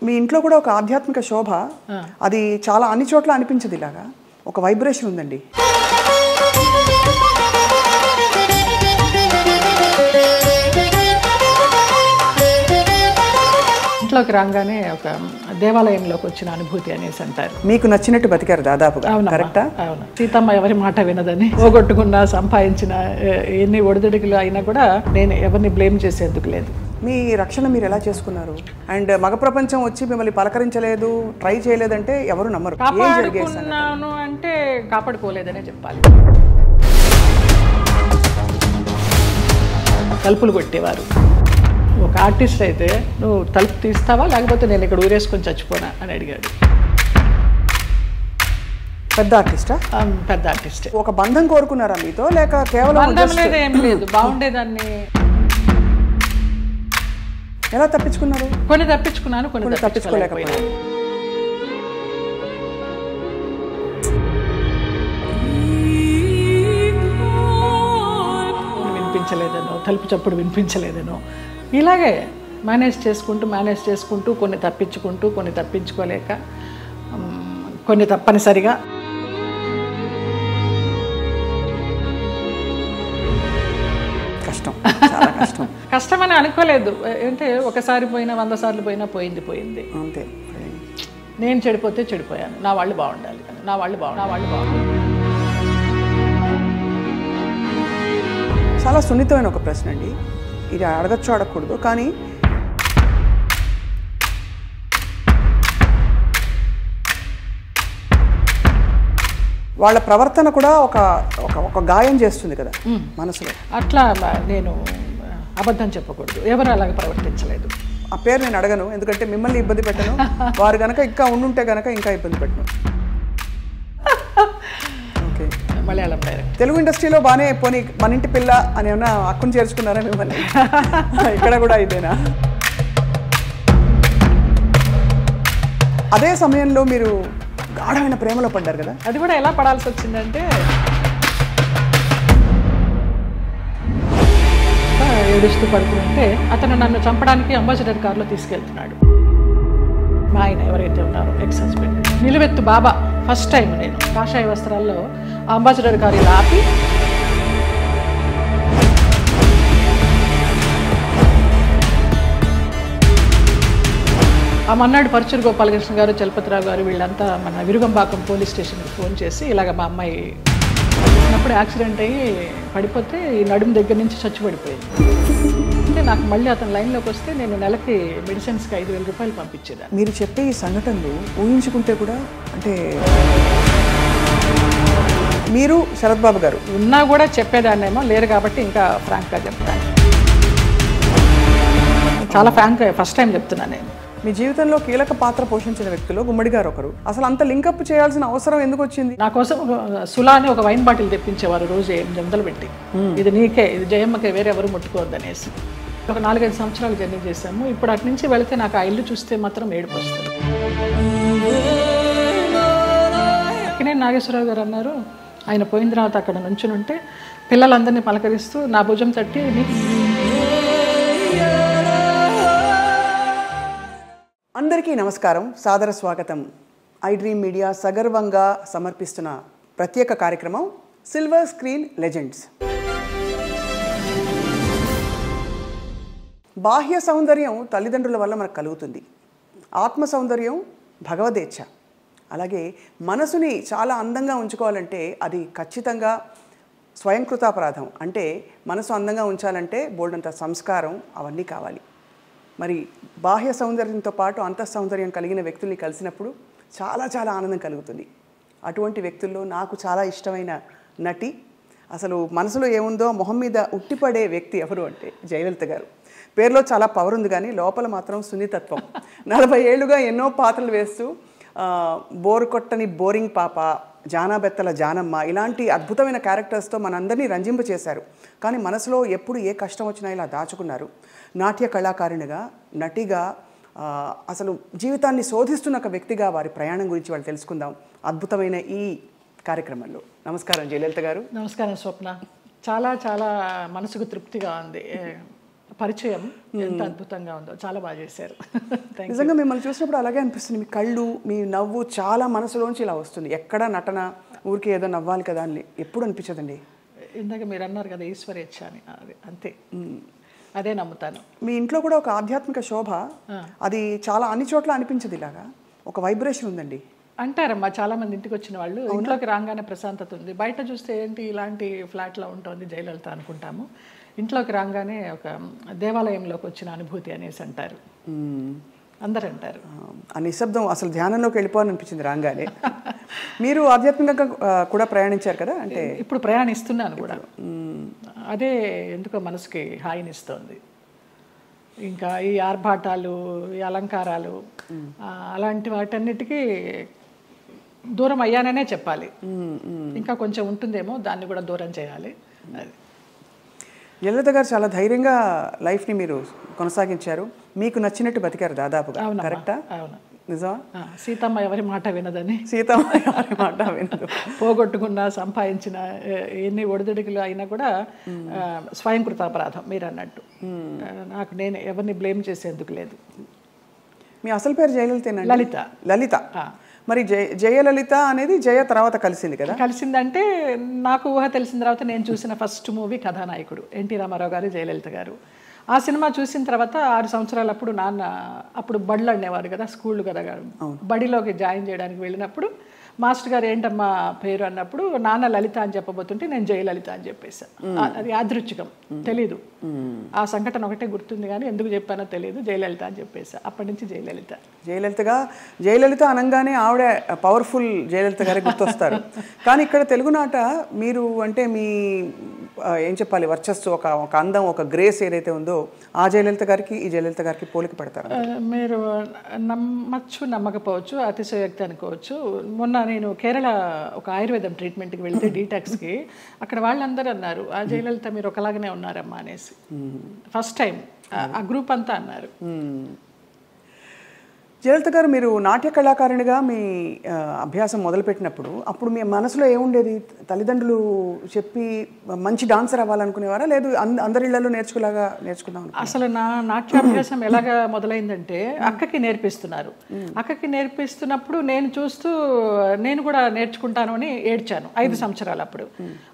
మీ ఇంట్లో కూడా ఒక ఆధ్యాత్మిక శోభ, అది చాలా అన్ని చోట్ల అనిపించదు. ఇలాగా ఒక వైబ్రేషన్ ఉందండి. ఇంట్లోకి రాగానే ఒక దేవాలయంలోకి వచ్చిన అనుభూతి అనేసి అంటారు. మీకు నచ్చినట్టు బతికారు దాదాపుగా, కరెక్టా? అవును. సీతమ్మ ఎవరి మాట వినదని, పోగొట్టుకున్నా సంపాదించిన ఎన్ని ఒడిదుడుకులు అయినా కూడా నేను ఎవరిని బ్లేమ్ చేసేందుకు లేదు. మీ రక్షణ మీరు ఎలా చేసుకున్నారు? అండ్ మగ ప్రపంచం వచ్చి మిమ్మల్ని పలకరించలేదు, ట్రై చేయలేదంటే ఎవరు నమ్మరు. కాపాడుకున్నాను అంటే కాపాడుకోలేదనే చెప్పాలి. తలుపులు కొట్టేవారు. ఒక ఆర్టిస్ట్ అయితే నువ్వు తలుపు తీస్తావా లేకపోతే నేను ఇక్కడ ఊరేసుకొని చచ్చిపోనా అని అడిగాడు. పెద్ద ఆర్టిస్టా? పెద్ద ఆర్టిస్ట్. ఒక బంధం కోరుకున్నారా మీతో, లేక కేవలం బంధం లేదు, ఏం లేదు, బాగుండేదాన్ని. ఎలా తప్పించుకున్నారు? కొన్ని తప్పించుకున్నాను, కొన్ని తప్పించుకోలేకపోయాను. వినిపించలేదనో, తలుపు చప్పుడు వినిపించలేదనో, ఇలాగే మేనేజ్ చేసుకుంటూ కొన్ని తప్పించుకుంటూ, కొన్ని తప్పించుకోలేక, కొన్ని తప్పనిసరిగా. కష్టమని అనుకోలేదు. అంటే ఒకసారి పోయినా 100 సార్లు పోయినా పోయింది అంతే. నేను చెడిపోతే చెడిపోయాను, నా వాళ్ళు బాగుండాలి, నా వాళ్ళు బాగుండాలి. చాలా సున్నితమైన ఒక ప్రశ్న అండి ఇది. అడగచ్చు అడగకూడదు, కానీ వాళ్ళ ప్రవర్తన కూడా ఒక గాయం చేస్తుంది కదా మనసులో. అట్లా నేను అబద్ధం చెప్పకూడదు, ఎవరు అలాగే ప్రవర్తించలేదు. ఆ పేరు నేను అడగను, ఎందుకంటే మిమ్మల్ని ఇబ్బంది పెట్టను. వారు కనుక ఇంకా ఉండుంటే కనుక ఇంకా ఇబ్బంది పెట్టను. ఓకే. మలయాళం డైరెక్ట్. తెలుగు ఇండస్ట్రీలో బాగానే పోనీ మన ఇంటి పిల్ల అని ఏమన్నా హక్కును చేర్చుకున్నారా మిమ్మల్ని? ఇక్కడ కూడా ఇదేనా? అదే సమయంలో మీరు గాఢమైన ప్రేమలో పడ్డారు కదా. అది కూడా ఎలా పడాల్సి వచ్చిందంటే, ఏడుస్తూ పడుకుంటే అతను నన్ను చంపడానికి అంబాసిడర్ కారులో తీసుకెళ్తున్నాడు. మా ఆయన ఎవరైతే ఉన్నారో ఎక్స్ హస్బెండ్, నిలువెత్తు బాబా. ఫస్ట్ టైం నేను కాషాయ వస్త్రాల్లో అంబాసిడర్ కారు ఇలా ఆపి, ఆ మన్నాడు పరుచూరు గోపాలకృష్ణ గారు, చలపతిరావు గారు వీళ్ళంతా మన విరుగంబాకం పోలీస్ స్టేషన్కి ఫోన్ చేసి ఇలాగ మా అమ్మాయి ఉన్నప్పుడు యాక్సిడెంట్ అయ్యి పడిపోతే ఈ నడుము దగ్గర నుంచి చచ్చిపడిపోయింది అంటే, నాకు మళ్ళీ అతను లైన్లోకి వస్తే నేను నెలకి మెడిసిన్స్కి 5,000 రూపాయలు పంపించేదాన్ని. మీరు చెప్పే ఈ సంఘటనలు ఊహించుకుంటే కూడా, అంటే మీరు శరత్ బాబు గారు ఉన్నా కూడా చెప్పేదాన్నేమో, లేరు కాబట్టి ఇంకా ఫ్రాంక్గా చెప్తాను. చాలా ఫ్రాంక్గా ఫస్ట్ టైం చెప్తున్నాను నేను. మీ జీవితంలో కీలక పాత్ర పోషించిన వ్యక్తులు గుమ్మడి గారు ఒకరు. అసలు అంత లింకప్ చేయాల్సిన అవసరం ఎందుకు వచ్చింది? నా కోసం సులా అని ఒక వైన్ బాటిల్ తెప్పించేవారు రోజు 800 పెట్టి, ఇది నీకే, ఇది జయమ్మకే, వేరే ఎవరు ముట్టుకోవద్దు అనేసి. ఒక 4-5 సంవత్సరాలు జర్నీ చేశాము. ఇప్పుడు అటు నుంచి వెళితే నాకు ఆ ఇల్లు చూస్తే మాత్రం ఏడుపు వస్తుంది. అక్కడే నాగేశ్వరరావు గారు అన్నారు, ఆయన పోయిన తర్వాత అక్కడ నుంచుని ఉంటే పిల్లలందరినీ పలకరిస్తూ నా భుజం తట్టి, అందరికీ నమస్కారం, సాదర స్వాగతం. ఐ డ్రీమ్ మీడియా సగర్వంగా సమర్పిస్తున్న ప్రత్యేక కార్యక్రమం సిల్వర్ స్క్రీన్ లెజెండ్స్. బాహ్య సౌందర్యం తల్లిదండ్రుల వల్ల మనకు కలుగుతుంది. ఆత్మ సౌందర్యం భగవదేచ్ఛ. అలాగే మనసుని చాలా అందంగా ఉంచుకోవాలంటే అది ఖచ్చితంగా స్వయంకృతాపరాధం. అంటే మనసు అందంగా ఉంచాలంటే బోల్డంత సంస్కారం అవన్నీ కావాలి. మరి బాహ్య సౌందర్యంతో పాటు అంతఃసౌందర్యం కలిగిన వ్యక్తుల్ని కలిసినప్పుడు చాలా చాలా ఆనందం కలుగుతుంది. అటువంటి వ్యక్తుల్లో నాకు చాలా ఇష్టమైన నటి, అసలు మనసులో ఏముందో మొహం మీద ఉట్టిపడే వ్యక్తి ఎవరు అంటే జయలలిత గారు. పేరులో చాలా పవర్ ఉంది, కానీ లోపల మాత్రం సున్నితత్వం. 40 ఏళ్లుగా ఎన్నో పాత్రలు వేస్తూ బోరు కొట్టని బోరింగ్ పాప, జానాబెత్తల జానమ్మ, ఇలాంటి అద్భుతమైన క్యారెక్టర్స్తో మనందరినీ రంజింపచేశారు. కానీ మనసులో ఎప్పుడు ఏ కష్టం వచ్చినా ఇలా దాచుకున్నారు. నాట్య కళాకారిణిగా, నటిగా, అసలు జీవితాన్ని శోధిస్తున్న ఒక వ్యక్తిగా వారి ప్రయాణం గురించి వాళ్ళు తెలుసుకుందాం అద్భుతమైన ఈ కార్యక్రమంలో. నమస్కారం జయలలిత గారు. నమస్కారం స్వప్న. చాలా చాలా మనసుకు తృప్తిగా ఉంది. పరిచయం ఎంత అద్భుతంగా ఉందో, చాలా బాగా చేశారు. నిజంగా మిమ్మల్ని చూసినప్పుడు అలాగే అనిపిస్తుంది. మీ కళ్ళు, మీ నవ్వు చాలా మనసులోంచి ఇలా వస్తుంది. ఎక్కడ నటన ఊరికి ఏదో నవ్వాలి కదా అని ఎప్పుడు అనిపించదండి. ఇందాక మీరు అన్నారు కదా ఈశ్వరేచ్ఛ అని, అది అంతే, అదే నమ్ముతాను. మీ ఇంట్లో కూడా ఒక ఆధ్యాత్మిక శోభ, అది చాలా అన్ని చోట్ల అనిపించదు. ఇలాగా ఒక వైబ్రేషన్ ఉందండి అంటారమ్మా చాలా మంది. ఇంటికి వచ్చిన వాళ్ళు ఇంట్లోకి రాగానే ప్రశాంతత ఉంది, బయట చూస్తే ఏంటి ఇలాంటి ఫ్లాట్లో ఉంటుంది జయలలిత అనుకుంటాము, ఇంట్లోకి రాగానే ఒక దేవాలయంలోకి వచ్చిన అనుభూతి అనేసి అంటారు, అందరు అంటారు. ఆ నిశ్శబ్దం అసలు ధ్యానంలోకి వెళ్ళిపోవాలనిపించింది రాగానే. మీరు ఆధ్యాత్మికంగా కూడా ప్రయాణించారు కదా, అంటే ఇప్పుడు ప్రయాణిస్తున్నాను కూడా. అదే ఎందుకో మనసుకి హాయినిస్తోంది. ఇంకా ఈ ఆర్భాటాలు, ఈ అలంకారాలు, అలాంటి వాటన్నిటికీ దూరం అయ్యాననే చెప్పాలి. ఇంకా కొంచెం ఉంటుందేమో, దాన్ని కూడా దూరం చేయాలి. అది జయలలిత గారు చాలా ధైర్యంగా లైఫ్ని మీరు కొనసాగించారు. మీకు నచ్చినట్టు బతికారు దాదాపుగా. కరెక్టా? అవును, నిజమా? సీతమ్మ ఎవరి మాట వినదని. సీతమ్మ ఎవరి మాట వినదు. పోగొట్టుకున్న, సంపాదించిన ఎన్ని ఒడిదుడుకులు అయినా కూడా స్వయంకృతాపరాధం మీరు అన్నట్టు. నాకు నేను ఎవరిని బ్లేమ్ చేసేందుకు లేదు. మీ అసలు పేరు జయలలితేనా? లలిత. లలిత. మరి జయలలిత అనేది జయ తర్వాత కలిసింది కదా? కలిసిందంటే నాకు ఊహ తెలిసిన తర్వాత నేను చూసిన ఫస్ట్ మూవీ కథానాయకుడు ఎన్టీ రామారావు గారు, జయలలిత గారు. ఆ సినిమా చూసిన తర్వాత 6 సంవత్సరాలు అప్పుడు నాన్న అప్పుడు బడులు అనేవారు కదా, స్కూళ్ళు కదా, బడిలోకి జాయిన్ చేయడానికి వెళ్ళినప్పుడు మాస్టర్ గారు ఏంటమ్మా పేరు అన్నప్పుడు నాన్న లలిత అని చెప్పబోతుంటే నేను జయలలిత అని చెప్పేశాను. అది యాదృచ్ఛికం, తెలీదు. ఆ సంఘటన ఒకటే గుర్తుంది కానీ ఎందుకు చెప్పానో తెలియదు. జయలలిత అని చెప్పేసా. అప్పటి నుంచి జయలలిత. జయలలిత అనగానే ఆవిడ పవర్ఫుల్ జయలలిత గారే గుర్తొస్తారు. కానీ ఇక్కడ తెలుగునాట మీరు అంటే మీ ఏం చెప్పాలి, వర్చస్సు, ఒక అందం, ఒక గ్రేస్ ఏదైతే ఉందో ఆ జయలలిత గారికి ఈ జయలలిత గారికి పోలిక పడతారు. మీరు నమ్మచ్చు నమ్మకపోవచ్చు, అతిశయోక్తి అనుకోవచ్చు. మొన్న నేను కేరళ ఒక ఆయుర్వేదం ట్రీట్మెంట్కి వెళ్తే డీటాక్స్కి, అక్కడ వాళ్ళందరూ అన్నారు ఆ జయలలిత మీరు ఒకలాగానే ఉన్నారమ్మా అనేసి. ఫస్ట్ టైం ఆ గ్రూప్ అంతా అన్నారు. జయలలిత గారు, మీరు నాట్య కళాకారునిగా మీ అభ్యాసం మొదలుపెట్టినప్పుడు అప్పుడు మీ మనసులో ఏముండేది? తల్లిదండ్రులు చెప్పి మంచి డాన్సర్ అవ్వాలనుకునేవారా, లేదు అందరి ఇళ్లలో నేర్చుకుందాం? అసలు నా నాట్యాభ్యాసం ఎలాగా మొదలైందంటే అక్కకి నేర్పిస్తున్నారు. అక్కకి నేర్పిస్తున్నప్పుడు నేను చూస్తూ నేను కూడా నేర్చుకుంటాను అని ఏడ్చాను 5 సంవత్సరాలు.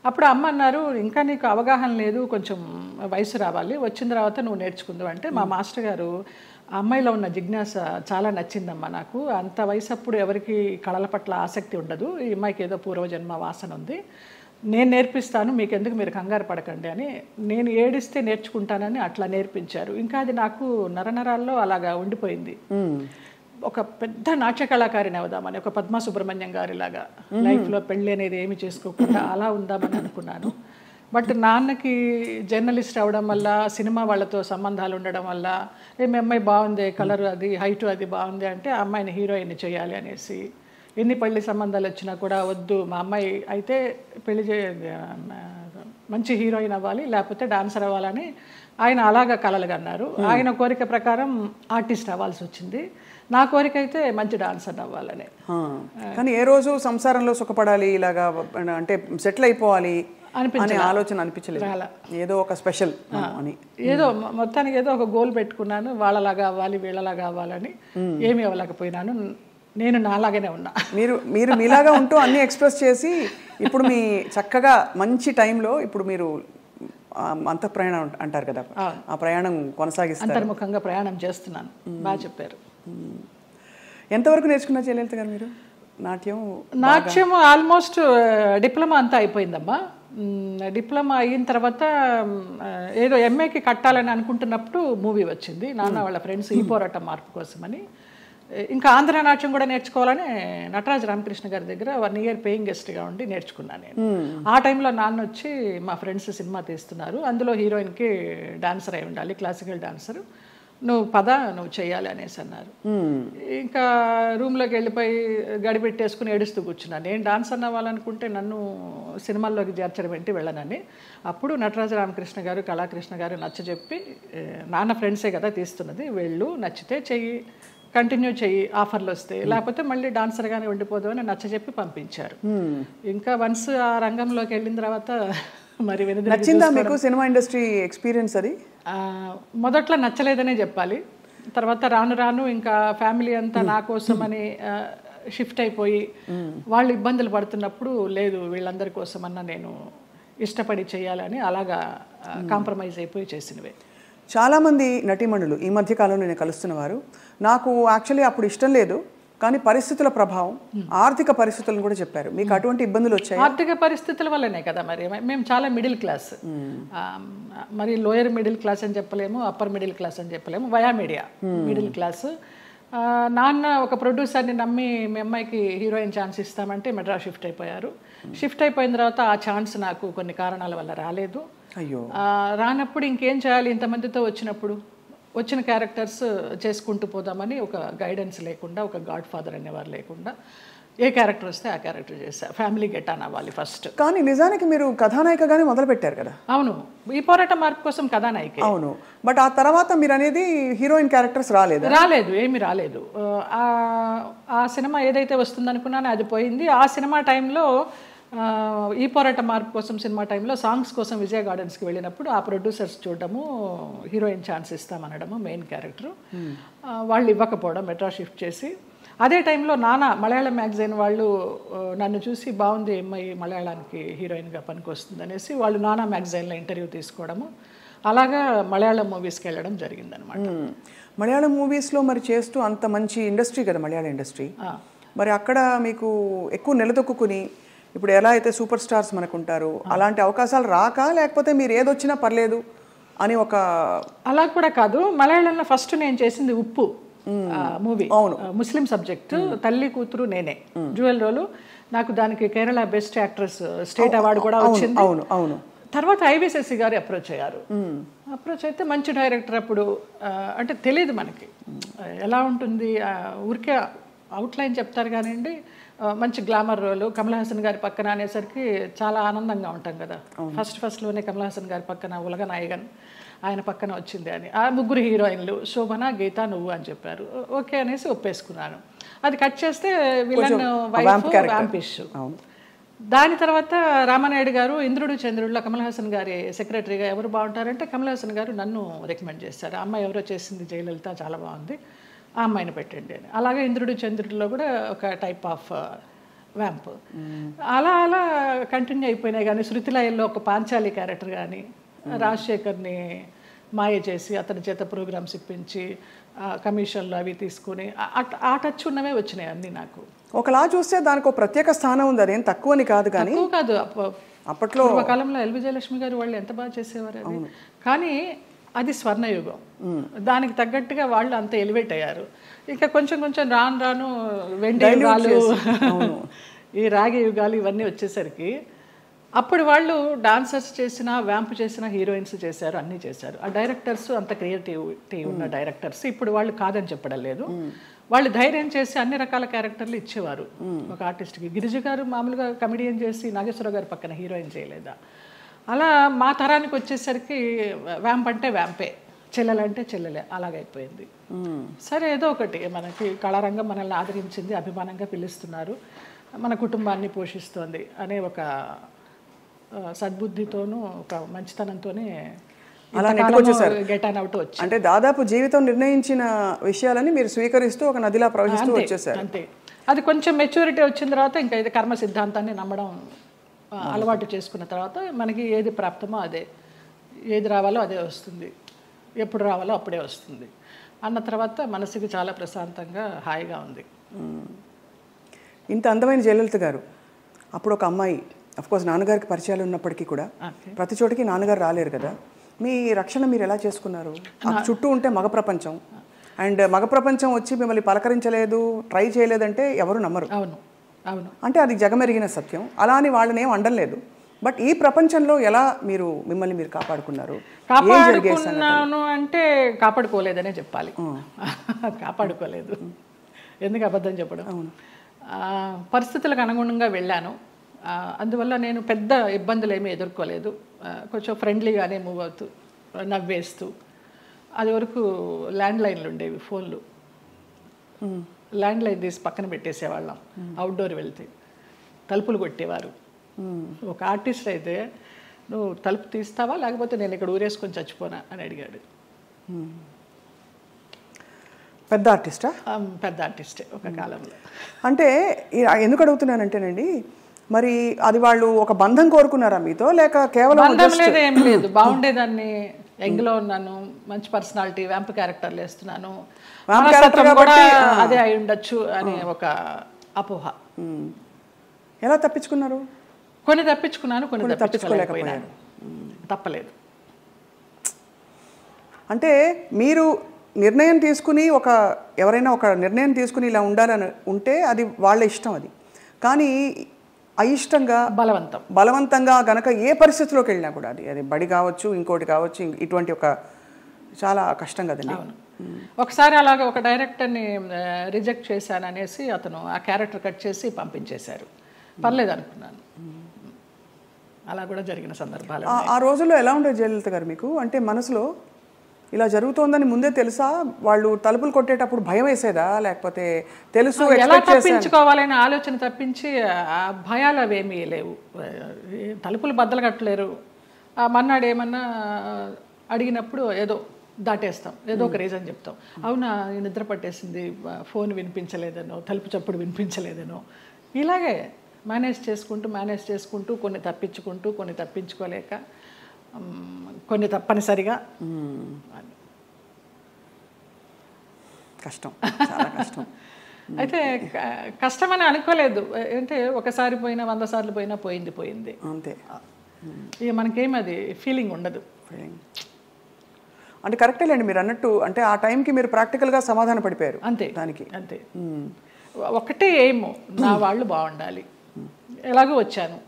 అప్పుడు అమ్మ అన్నారు ఇంకా నీకు అవగాహన లేదు, కొంచెం వయసు రావాలి, వచ్చిన తర్వాత నువ్వు నేర్చుకుందావు అంటే మా మాస్టర్ గారు ఆ అమ్మాయిలో ఉన్న జిజ్ఞాస చాలా నచ్చిందమ్మా నాకు. అంత వయసు అప్పుడు ఎవరికి కళల పట్ల ఆసక్తి ఉండదు, ఈ అమ్మాయికి ఏదో పూర్వజన్మ వాసన ఉంది, నేను నేర్పిస్తాను, మీకు ఎందుకు, మీరు కంగారు పడకండి అని. నేను ఏడిస్తే నేర్చుకుంటానని అట్లా నేర్పించారు. ఇంకా అది నాకు నరనరాల్లో అలాగా ఉండిపోయింది. ఒక పెద్ద నాట్య కళాకారిని అవుదామని, ఒక పద్మా సుబ్రహ్మణ్యం గారిలాగా లైఫ్లో పెళ్ళి అనేది ఏమి చేసుకోకుండా అలా ఉందామని అనుకున్నాను. బట్ నాన్నకి జర్నలిస్ట్ అవడం వల్ల, సినిమా వాళ్ళతో సంబంధాలు ఉండడం వల్ల, మీ అమ్మాయి బాగుంది, కలర్ అది, హైట్ అది బాగుంది అంటే ఆ అమ్మాయిని హీరోయిన్ చేయాలి అనేసి, ఎన్ని పెళ్లి సంబంధాలు వచ్చినా కూడా వద్దు, మా అమ్మాయి అయితే పెళ్లి మంచి హీరోయిన్ అవ్వాలి, లేకపోతే డాన్సర్ అవ్వాలని ఆయన అలాగా కలలుగా అన్నారు. ఆయన కోరిక ప్రకారం ఆర్టిస్ట్ అవ్వాల్సి వచ్చింది. నా కోరిక అయితే మంచి డాన్సర్ అవ్వాలని. కానీ ఏ రోజు సంసారంలో సుఖపడాలి, ఇలాగా అంటే సెటిల్ అయిపోవాలి అనే ఆలోచన అనిపించలేదు? ఏదో ఒక స్పెషల్ అని, ఏదో మొత్తానికి ఏదో ఒక గోల్ పెట్టుకున్నాను, వాళ్ళలాగా అవ్వాలి వీళ్ళలాగా అవ్వాలని. ఏమీ అవ్వలేకపోయినాను, నేను నాలాగానే ఉన్నా. మీరు మీలాగా ఉంటూ అన్ని ఎక్స్ప్రెస్ చేసి ఇప్పుడు మీ చక్కగా మంచి టైంలో ఇప్పుడు మీరు అంతఃప్రయాణం అంటారు కదా, ఆ ప్రయాణం కొనసాగిస్తారు. అంతర్ముఖంగా ప్రయాణం చేస్తున్నాను. బాగా చెప్పారు. ఎంతవరకు నేర్చుకున్నారు జయలలిత గారు మీరు నాట్యం? ఆల్మోస్ట్ డిప్లొమా అంతా అయిపోయిందమ్మా. డిప్లొమా అయిన తర్వాత ఏదో ఎంఏకి కట్టాలని అనుకుంటున్నప్పుడు మూవీ వచ్చింది, నాన్న వాళ్ళ ఫ్రెండ్స్ ఈ పోరాటం మార్పు కోసమని. ఇంకా ఆంధ్ర నాట్యం కూడా నేర్చుకోవాలని నటరాజ రామకృష్ణ గారి దగ్గర 1 year పేయింగ్ గెస్ట్గా ఉండి నేర్చుకున్నాను నేను. ఆ టైంలో నాన్న వచ్చి మా ఫ్రెండ్స్ సినిమా తీస్తున్నారు, అందులో హీరోయిన్కి డాన్సర్ అయి ఉండాలి, క్లాసికల్ డాన్సర్, నువ్వు నువ్వు చేయాలి అనేసి అన్నారు. ఇంకా రూమ్లోకి వెళ్ళిపోయి గడిపెట్టేసుకుని ఏడుస్తూ కూర్చున్నాను. నేను డాన్సర్ అవ్వాలనుకుంటే నన్ను సినిమాల్లోకి చేర్చడం ఏంటి, వెళ్ళనని. అప్పుడు నటరాజ రామకృష్ణ గారు, కళాకృష్ణ గారు నచ్చజెప్పి, నాన్న ఫ్రెండ్సే కదా తీస్తున్నది, వెళ్ళు, నచ్చితే చెయ్యి, కంటిన్యూ చెయ్యి, ఆఫర్లు వస్తే, లేకపోతే మళ్ళీ డాన్సర్గానే ఉండిపోదు అని నచ్చజెప్పి పంపించారు. ఇంకా వన్స్ ఆ రంగంలోకి వెళ్ళిన తర్వాత మరి వెనుదిరిగి నచ్చిందా మీకు సినిమా ఇండస్ట్రీ ఎక్స్పీరియన్స్ అది? మొదట్లో నచ్చలేదనే చెప్పాలి. తర్వాత రాను రాను ఇంకా ఫ్యామిలీ అంతా నా కోసమని షిఫ్ట్ అయిపోయి వాళ్ళు ఇబ్బందులు పడుతున్నప్పుడు లేదు వీళ్ళందరి కోసమన్నా నేను ఇష్టపడి చేయాలని అలాగా కాంప్రమైజ్ అయిపోయి చేసినవే. చాలామంది నటీమణులు ఈ మధ్య కాలంలో నేను కలుస్తున్నవారు నాకు యాక్చువల్లీ అప్పుడు ఇష్టం లేదు కానీ పరిస్థితుల ప్రభావం, ఆర్థిక పరిస్థితులను కూడా చెప్పారు. మీకు అటువంటి ఇబ్బందులు వచ్చాయి? ఆర్థిక పరిస్థితుల వల్లనే కదా, మరి మేము చాలా మిడిల్ క్లాస్, మరి లోయర్ మిడిల్ క్లాస్ అని చెప్పలేము, అప్పర్ మిడిల్ క్లాస్ అని చెప్పలేము, వయా మీడియా మిడిల్ క్లాస్. నాన్న ఒక ప్రొడ్యూసర్ని నమ్మి మీ అమ్మాయికి హీరోయిన్ ఛాన్స్ ఇస్తామంటే మెడ్రాస్ షిఫ్ట్ అయిపోయారు. షిఫ్ట్ అయిపోయిన తర్వాత ఆ ఛాన్స్ నాకు కొన్ని కారణాల వల్ల రాలేదు. అయ్యో, రానప్పుడు ఇంకేం చేయాలి, ఇంతమందితో వచ్చిన క్యారెక్టర్స్ చేసుకుంటూ పోదామని ఒక గైడెన్స్ లేకుండా, ఒక గాడ్ ఫాదర్ అనేవారు లేకుండా ఏ క్యారెక్టర్ వస్తే ఆ క్యారెక్టర్ చేశా. ఫ్యామిలీ గెట్ ఆన్ అవ్వాలి ఫస్ట్. కానీ నిజానికి మీరు కథానాయికగానే మొదలు పెట్టారు కదా? అవును, ఈ పోరాట మార్పు కోసం కథానాయిక. అవును, బట్ ఆ తర్వాత మీరు అనేది హీరోయిన్ క్యారెక్టర్స్ రాలేదు, ఏమీ రాలేదు. ఆ సినిమా ఏదైతే వస్తుందనుకున్నానో అది పోయింది. ఆ సినిమా టైంలో ఈ పోరాట మార్పు కోసం సినిమా టైంలో సాంగ్స్ కోసం విజయ గార్డెన్స్కి వెళ్ళినప్పుడు ఆ ప్రొడ్యూసర్స్ చూడడము, హీరోయిన్ ఛాన్స్ ఇస్తామనడము, మెయిన్ క్యారెక్టర్ వాళ్ళు ఇవ్వకపోవడం, మెడ్రాస్ షిఫ్ట్ చేసి అదే టైంలో నానా మలయాళం మ్యాగజైన్ వాళ్ళు నన్ను చూసి బాగుంది అమ్మాయి మలయాళానికి హీరోయిన్గా పనికి వస్తుంది అనేసి వాళ్ళు నానా మ్యాగజైన్లో ఇంటర్వ్యూ తీసుకోవడము, అలాగా మలయాళం మూవీస్కి వెళ్ళడం జరిగిందనమాట. మలయాళం మూవీస్లో మరి చేస్తూ అంత మంచి ఇండస్ట్రీ కదా మలయాళం ఇండస్ట్రీ, మరి అక్కడ మీకు ఎక్కువ నిలదొక్కుని ఇప్పుడు ఎలా అయితే సూపర్ స్టార్స్ మనకు ఉంటారు అలాంటి అవకాశాలు రాక, లేకపోతే మీరు ఏదొచ్చినా పర్లేదు అని ఒక? అలా కూడా కాదు. మలయాళంలో ఫస్ట్ నేను చేసింది ఉప్పు మూవీ, ముస్లిం సబ్జెక్ట్, తల్లి కూతురు నేనే, డ్యూయల్ రోలు. నాకు దానికి Kerala best actress state award కూడా వచ్చింది. అవును. తర్వాత ఐవిశశి గారు అప్రోచ్ అయ్యారు. అప్రోచ్ అయితే మంచి డైరెక్టర్. అప్పుడు అంటే తెలియదు మనకి ఎలా ఉంటుంది, ఊరికే అవుట్లైన్ చెప్తారు కానివ్వండి, మంచి గ్లామర్ రోలు, కమల్ హాసన్ గారి పక్కన అనేసరికి చాలా ఆనందంగా ఉంటాం కదా. ఫస్ట్లోనే కమల్ హాసన్ గారి పక్కన ఉలగ నాయగన్, ఆయన పక్కన వచ్చింది అని. ఆ ముగ్గురు హీరోయిన్లు శోభన, గీత, నువ్వు అని చెప్పారు. ఓకే అనేసి ఒప్పేసుకున్నాను. అది కట్ చేస్తే విలన్ వైఫ్ వ్యాంపిష్. దాని తర్వాత రామానాయుడు గారు ఇంద్రుడు చంద్రుడిలో కమల్ హాసన్ గారి సెక్రటరీగా ఎవరు బాగుంటారంటే కమల్ హాసన్ గారు నన్ను రికమెండ్ చేశారు. అమ్మాయి ఎవరో చేసింది జయలలిత, చాలా బాగుంది, ఆ అమ్మాయిని పెట్టండి అని. అలాగే ఇంద్రుడు చంద్రుడిలో కూడా ఒక టైప్ ఆఫ్ వ్యాంప్. అలా కంటిన్యూ అయిపోయినాయి. కానీ శృతిలయల్లో ఒక పాంచాలి క్యారెక్టర్ కానీ, రాజశేఖర్ని మాయ చేసి అతని చేత ప్రోగ్రామ్స్ ఇప్పించి కమిషన్లు అవి తీసుకుని ఆ టచ్ ఉన్నవే వచ్చినాయి అన్నీ నాకు. ఒకలా చూస్తే దానికి ఒక ప్రత్యేక స్థానం ఉంది, అదేం తక్కువని కాదు. కానీ కాదు, అప్పట్లో పూర్వకాలంలో ఎల్ విజయలక్ష్మి గారు వాళ్ళు ఎంత బాగా చేసేవారు అది. కానీ అది స్వర్ణయుగం, దానికి తగ్గట్టుగా వాళ్ళు అంత ఎలివేట్ అయ్యారు. ఇంకా కొంచెం రాను వెండి యుగాలు, ఈ రాగి యుగాలు ఇవన్నీ వచ్చేసరికి అప్పుడు వాళ్ళు డాన్సర్స్ చేసిన, వ్యాంప్ చేసిన, హీరోయిన్స్ చేశారు, అన్నీ చేశారు. ఆ డైరెక్టర్స్ అంత క్రియేటివిటీ ఉన్న డైరెక్టర్స్. ఇప్పుడు వాళ్ళు కాదని చెప్పడం లేదు, వాళ్ళు ధైర్యం చేసి అన్ని రకాల క్యారెక్టర్లు ఇచ్చేవారు ఒక ఆర్టిస్ట్కి. గిరిజ గారు మామూలుగా కమెడియన్ చేసి నాగేశ్వరరావు గారి పక్కన హీరోయిన్ చేయలేదా? అలా మా తరానికి వచ్చేసరికి వ్యాంప్ అంటే వ్యాంపే, చెల్లెలంటే చెల్లెలే, అలాగైపోయింది. సరే ఏదో ఒకటి, మనకి కళారంగం మనల్ని ఆదరించింది, అభిమానంగా పిలుస్తున్నారు, మన కుటుంబాన్ని పోషిస్తోంది అనే ఒక సద్బుద్ధితోనూ ఒక మంచితనంతోనే గెట్ ఆన్ అవుట్ వచ్చి, అంటే దాదాపు జీవితం నిర్ణయించిన విషయాలని మీరు స్వీకరిస్తూ ఒక నదిలా ప్రవహిస్తూ వచ్చేసారు. అంతే. అది కొంచెం మెచ్యూరిటీ వచ్చిన తర్వాత ఇంకా ఇది కర్మ సిద్ధాంతాన్ని నమ్మడం అలవాటు చేసుకున్న తర్వాత మనకి ఏది ప్రాప్తమో అదే, ఏది రావాలో అదే వస్తుంది, ఎప్పుడు రావాలో అప్పుడే వస్తుంది అన్న తర్వాత మనసుకి చాలా ప్రశాంతంగా హాయిగా ఉంది. ఇంత అందమైన జయలలిత గారు అప్పుడు ఒక అమ్మాయి, అఫ్కోర్స్ నాన్నగారికి పరిచయాలు ఉన్నప్పటికీ కూడా ప్రతి చోటికి నాన్నగారు రాలేరు కదా, మీ రక్షణ మీరు ఎలా చేసుకున్నారు? చుట్టూ ఉంటే మగ ప్రపంచం, అండ్ మగ ప్రపంచం వచ్చి మిమ్మల్ని పలకరించలేదు, ట్రై చేయలేదంటే ఎవరు నమ్మరు. అవును, అంటే అది జగమెరిగిన సత్యం. అలా అని వాళ్ళని ఏం అండలేదు. బట్ ఈ ప్రపంచంలో ఎలా మిమ్మల్ని మీరు కాపాడుకున్నారు? కాపాడుకున్నాను అంటే కాపాడుకోలేదనే చెప్పాలి. కాపాడుకోలేదు, ఎందుకు అబద్ధం చెప్పడం. పరిస్థితులకు అనుగుణంగా వెళ్ళాను, అందువల్ల నేను పెద్ద ఇబ్బందులు ఏమీ ఎదుర్కోలేదు. కొంచెం ఫ్రెండ్లీగానే మూవ్ అవుతూ, నవ్వేస్తూ. అది వరకు ల్యాండ్ లైన్లు ఉండేవి, ఫోన్లు, ల్యాండ్ లైన్ తీసి పక్కన పెట్టేసేవాళ్ళం. అవుట్డోర్ వెళ్తే తలుపులు కొట్టేవారు. ఒక ఆర్టిస్ట్ అయితే నువ్వు తలుపు తీస్తావా లేకపోతే నేను ఇక్కడ ఊరేసుకొని చచ్చిపోనా అని అడిగాడు. పెద్ద ఆర్టిస్టా? పెద్ద ఆర్టిస్టే ఒక కాలంలో. అంటే ఎందుకు అడుగుతున్నానంటేనండి, మరి అది వాళ్ళు ఒక బంధం కోరుకున్నారా మీతో, లేక కేవలం బంధం లేదు, ఏం లేదు, బాగుండేదాన్ని, యంగ్లో ఉన్నాను, మంచి పర్సనాలిటీ, వ్యాంప్ క్యారెక్టర్లు వేస్తున్నాను, కూడా అదే అయి ఉండొచ్చు అనే ఒక అపోహ. ఎలా తప్పించుకున్నారు? కొన్ని తప్పించుకున్నాను, కొన్ని తప్పించుకోలేకపోయినాను. తప్పలేదు. అంటే మీరు నిర్ణయం తీసుకుని ఎవరైనా ఒక నిర్ణయం తీసుకుని ఇలా ఉంటే అది వాళ్ళ ఇష్టం. అది కానీ అయిష్టంగా బలవంతంగా గనక ఏ పరిస్థితిలోకి వెళ్ళినా కూడా అది బడి కావచ్చు, ఇంకోటి కావచ్చు, ఇటువంటి ఒక చాలా కష్టం కదండి. ఒకసారి అలాగే ఒక డైరెక్టర్ని రిజెక్ట్ చేశాను అనేసి అతను ఆ క్యారెక్టర్ కట్ చేసి పంపించేశారు. పర్లేదు అనుకున్నాను. అలా కూడా జరిగిన సందర్భాలు. ఆ రోజుల్లో ఎలా ఉండేది జయలలిత గారు మీకు? అంటే మనసులో ఇలా జరుగుతోందని ముందే తెలుసా? వాళ్ళు తలుపులు కొట్టేటప్పుడు భయం వేసేదా, లేకపోతే తెలుసు ఎలా తప్పించుకోవాలనే ఆలోచన తప్పించి ఆ భయాలు అవేమీ లేవు. తలుపులు బద్దలు కట్టలేరు. మన్నాడు ఏమన్నా అడిగినప్పుడు ఏదో దాటేస్తాం, ఏదో ఒక రీజన్ చెప్తాం. అవునా, నిద్ర పట్టేసింది, ఫోన్ వినిపించలేదనో, తలుపు చప్పుడు వినిపించలేదనో, ఇలాగే మేనేజ్ చేసుకుంటూ కొన్ని తప్పించుకుంటూ, కొన్ని తప్పించుకోలేక, కొన్ని తప్పనిసరిగా. కష్టం, చాలా కష్టం. అయితే కష్టమని అనుకోలేదు. అంటే ఒకసారి పోయినా 100 సార్లు పోయినా పోయింది అంతే. ఇక మనకేమి అది ఫీలింగ్ ఉండదు. అంటే కరెక్టేలేండి మీరు అన్నట్టు. అంటే ఆ టైంకి మీరు ప్రాక్టికల్గా సమాధాన పడిపోయారు అంతే. దానికి అంతే. ఒకటే ఏమో, నా వాళ్ళు బాగుండాలి. ఎలాగో వచ్చాను,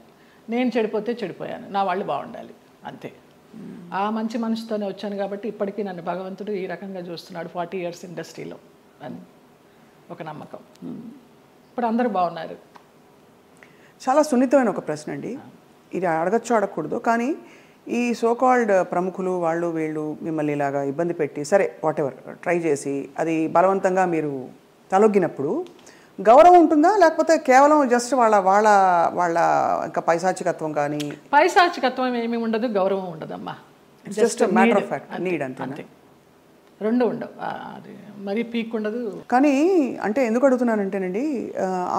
నేను చెడిపోతే చెడిపోయాను, నా వాళ్ళు బాగుండాలి, అంతే. ఆ మంచి మనసుతోనే వచ్చాను కాబట్టి ఇప్పటికీ నన్ను భగవంతుడు ఈ రకంగా చూస్తున్నాడు. 40 years ఇండస్ట్రీలో అని ఒక నమ్మకం. ఇప్పుడు అందరూ బాగున్నారు. చాలా సున్నితమైన ఒక ప్రశ్న అండి ఇది. అడగచ్చు అడగకూడదు, కానీ ఈ సోకాల్డ్ ప్రముఖులు వీళ్ళు మిమ్మల్ని ఇలాగా ఇబ్బంది పెట్టి, సరే వాటెవర్ ట్రై చేసి అది బలవంతంగా మీరు తలొగ్గినప్పుడు గౌరవం ఉంటుందా, లేకపోతే కేవలం జస్ట్ వాళ్ళ ఇంకా పైశాచికత్వం? కానీ పైశాచికత్వం ఏమీ ఉండదు, గౌరవం ఉండదమ్మా. Just matter of fact, need అంతే. రెండు ఉండవు, అది మరీ పీక్ ఉండదు. కానీ అంటే ఎందుకు అడుగుతున్నానంటేనండి,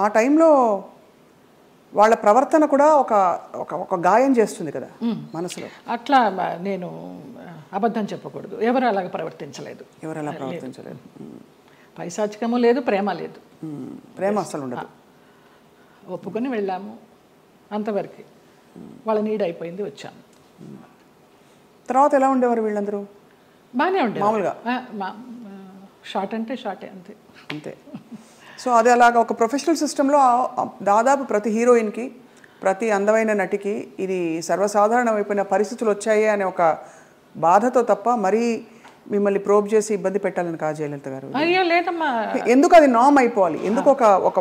ఆ టైంలో వాళ్ళ ప్రవర్తన కూడా ఒక గాయం చేస్తుంది కదా మనసులో. అట్లా నేను అబద్ధం చెప్పకూడదు, ఎవరు అలాగ ప్రవర్తించలేదు. పైశాచికము లేదు, ప్రేమ లేదు. ప్రేమ అసలు ఉండదు. ఒప్పుకొని వెళ్ళాము, అంతవరకు. వాళ్ళ నీడ్ అయిపోయింది, వచ్చాము. తర్వాత ఎలా ఉండేవారు వీళ్ళందరూ? బాగానే ఉండేది మామూలుగా. షార్ట్ అంటే షార్టే, అంతే. సో అది అలాగా ఒక ప్రొఫెషనల్ సిస్టంలో దాదాపు ప్రతి హీరోయిన్కి, ప్రతి అందమైన నటికి ఇది సర్వసాధారణమైపోయిన పరిస్థితులు వచ్చాయి అనే ఒక బాధతో తప్ప మరీ మిమ్మల్ని ప్రోబ్ చేసి ఇబ్బంది పెట్టాలని కాదు జయలలిత గారు. అయ్యో లేదమ్మా. ఎందుకు అది నామ్ అయిపోవాలి, ఎందుకు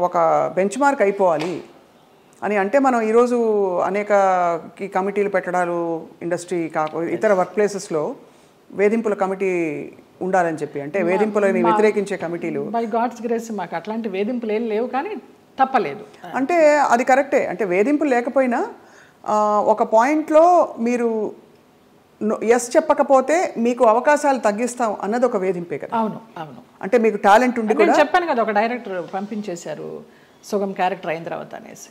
ఒక బెంచ్ మార్క్ అయిపోవాలి అని అంటే, మనం ఈరోజు అనేక కమిటీలు పెట్టడాలు, ఇండస్ట్రీ ఇతర వర్క్ ప్లేసెస్లో వేధింపుల కమిటీ ఉండాలని చెప్పి, అంటే వేధింపులని వ్యతిరేకించే కమిటీలు. బై గాడ్స్ గ్రేస్ మాకు అట్లాంటి వేధింపులు ఏం లేవు, కానీ తప్పలేదు. అంటే అది కరెక్టే. అంటే వేధింపులు లేకపోయినా ఒక పాయింట్లో మీరు ఎస్ చెప్పకపోతే మీకు అవకాశాలు తగ్గిస్తాం అన్నది ఒక వేధింపే కదా. అవును. అంటే మీకు టాలెంట్ ఉండి కూడా చెప్పాను కదా, ఒక డైరెక్టర్ పంపించేశారు సుగం క్యారెక్టర్ అయిన తర్వాత అనేసి.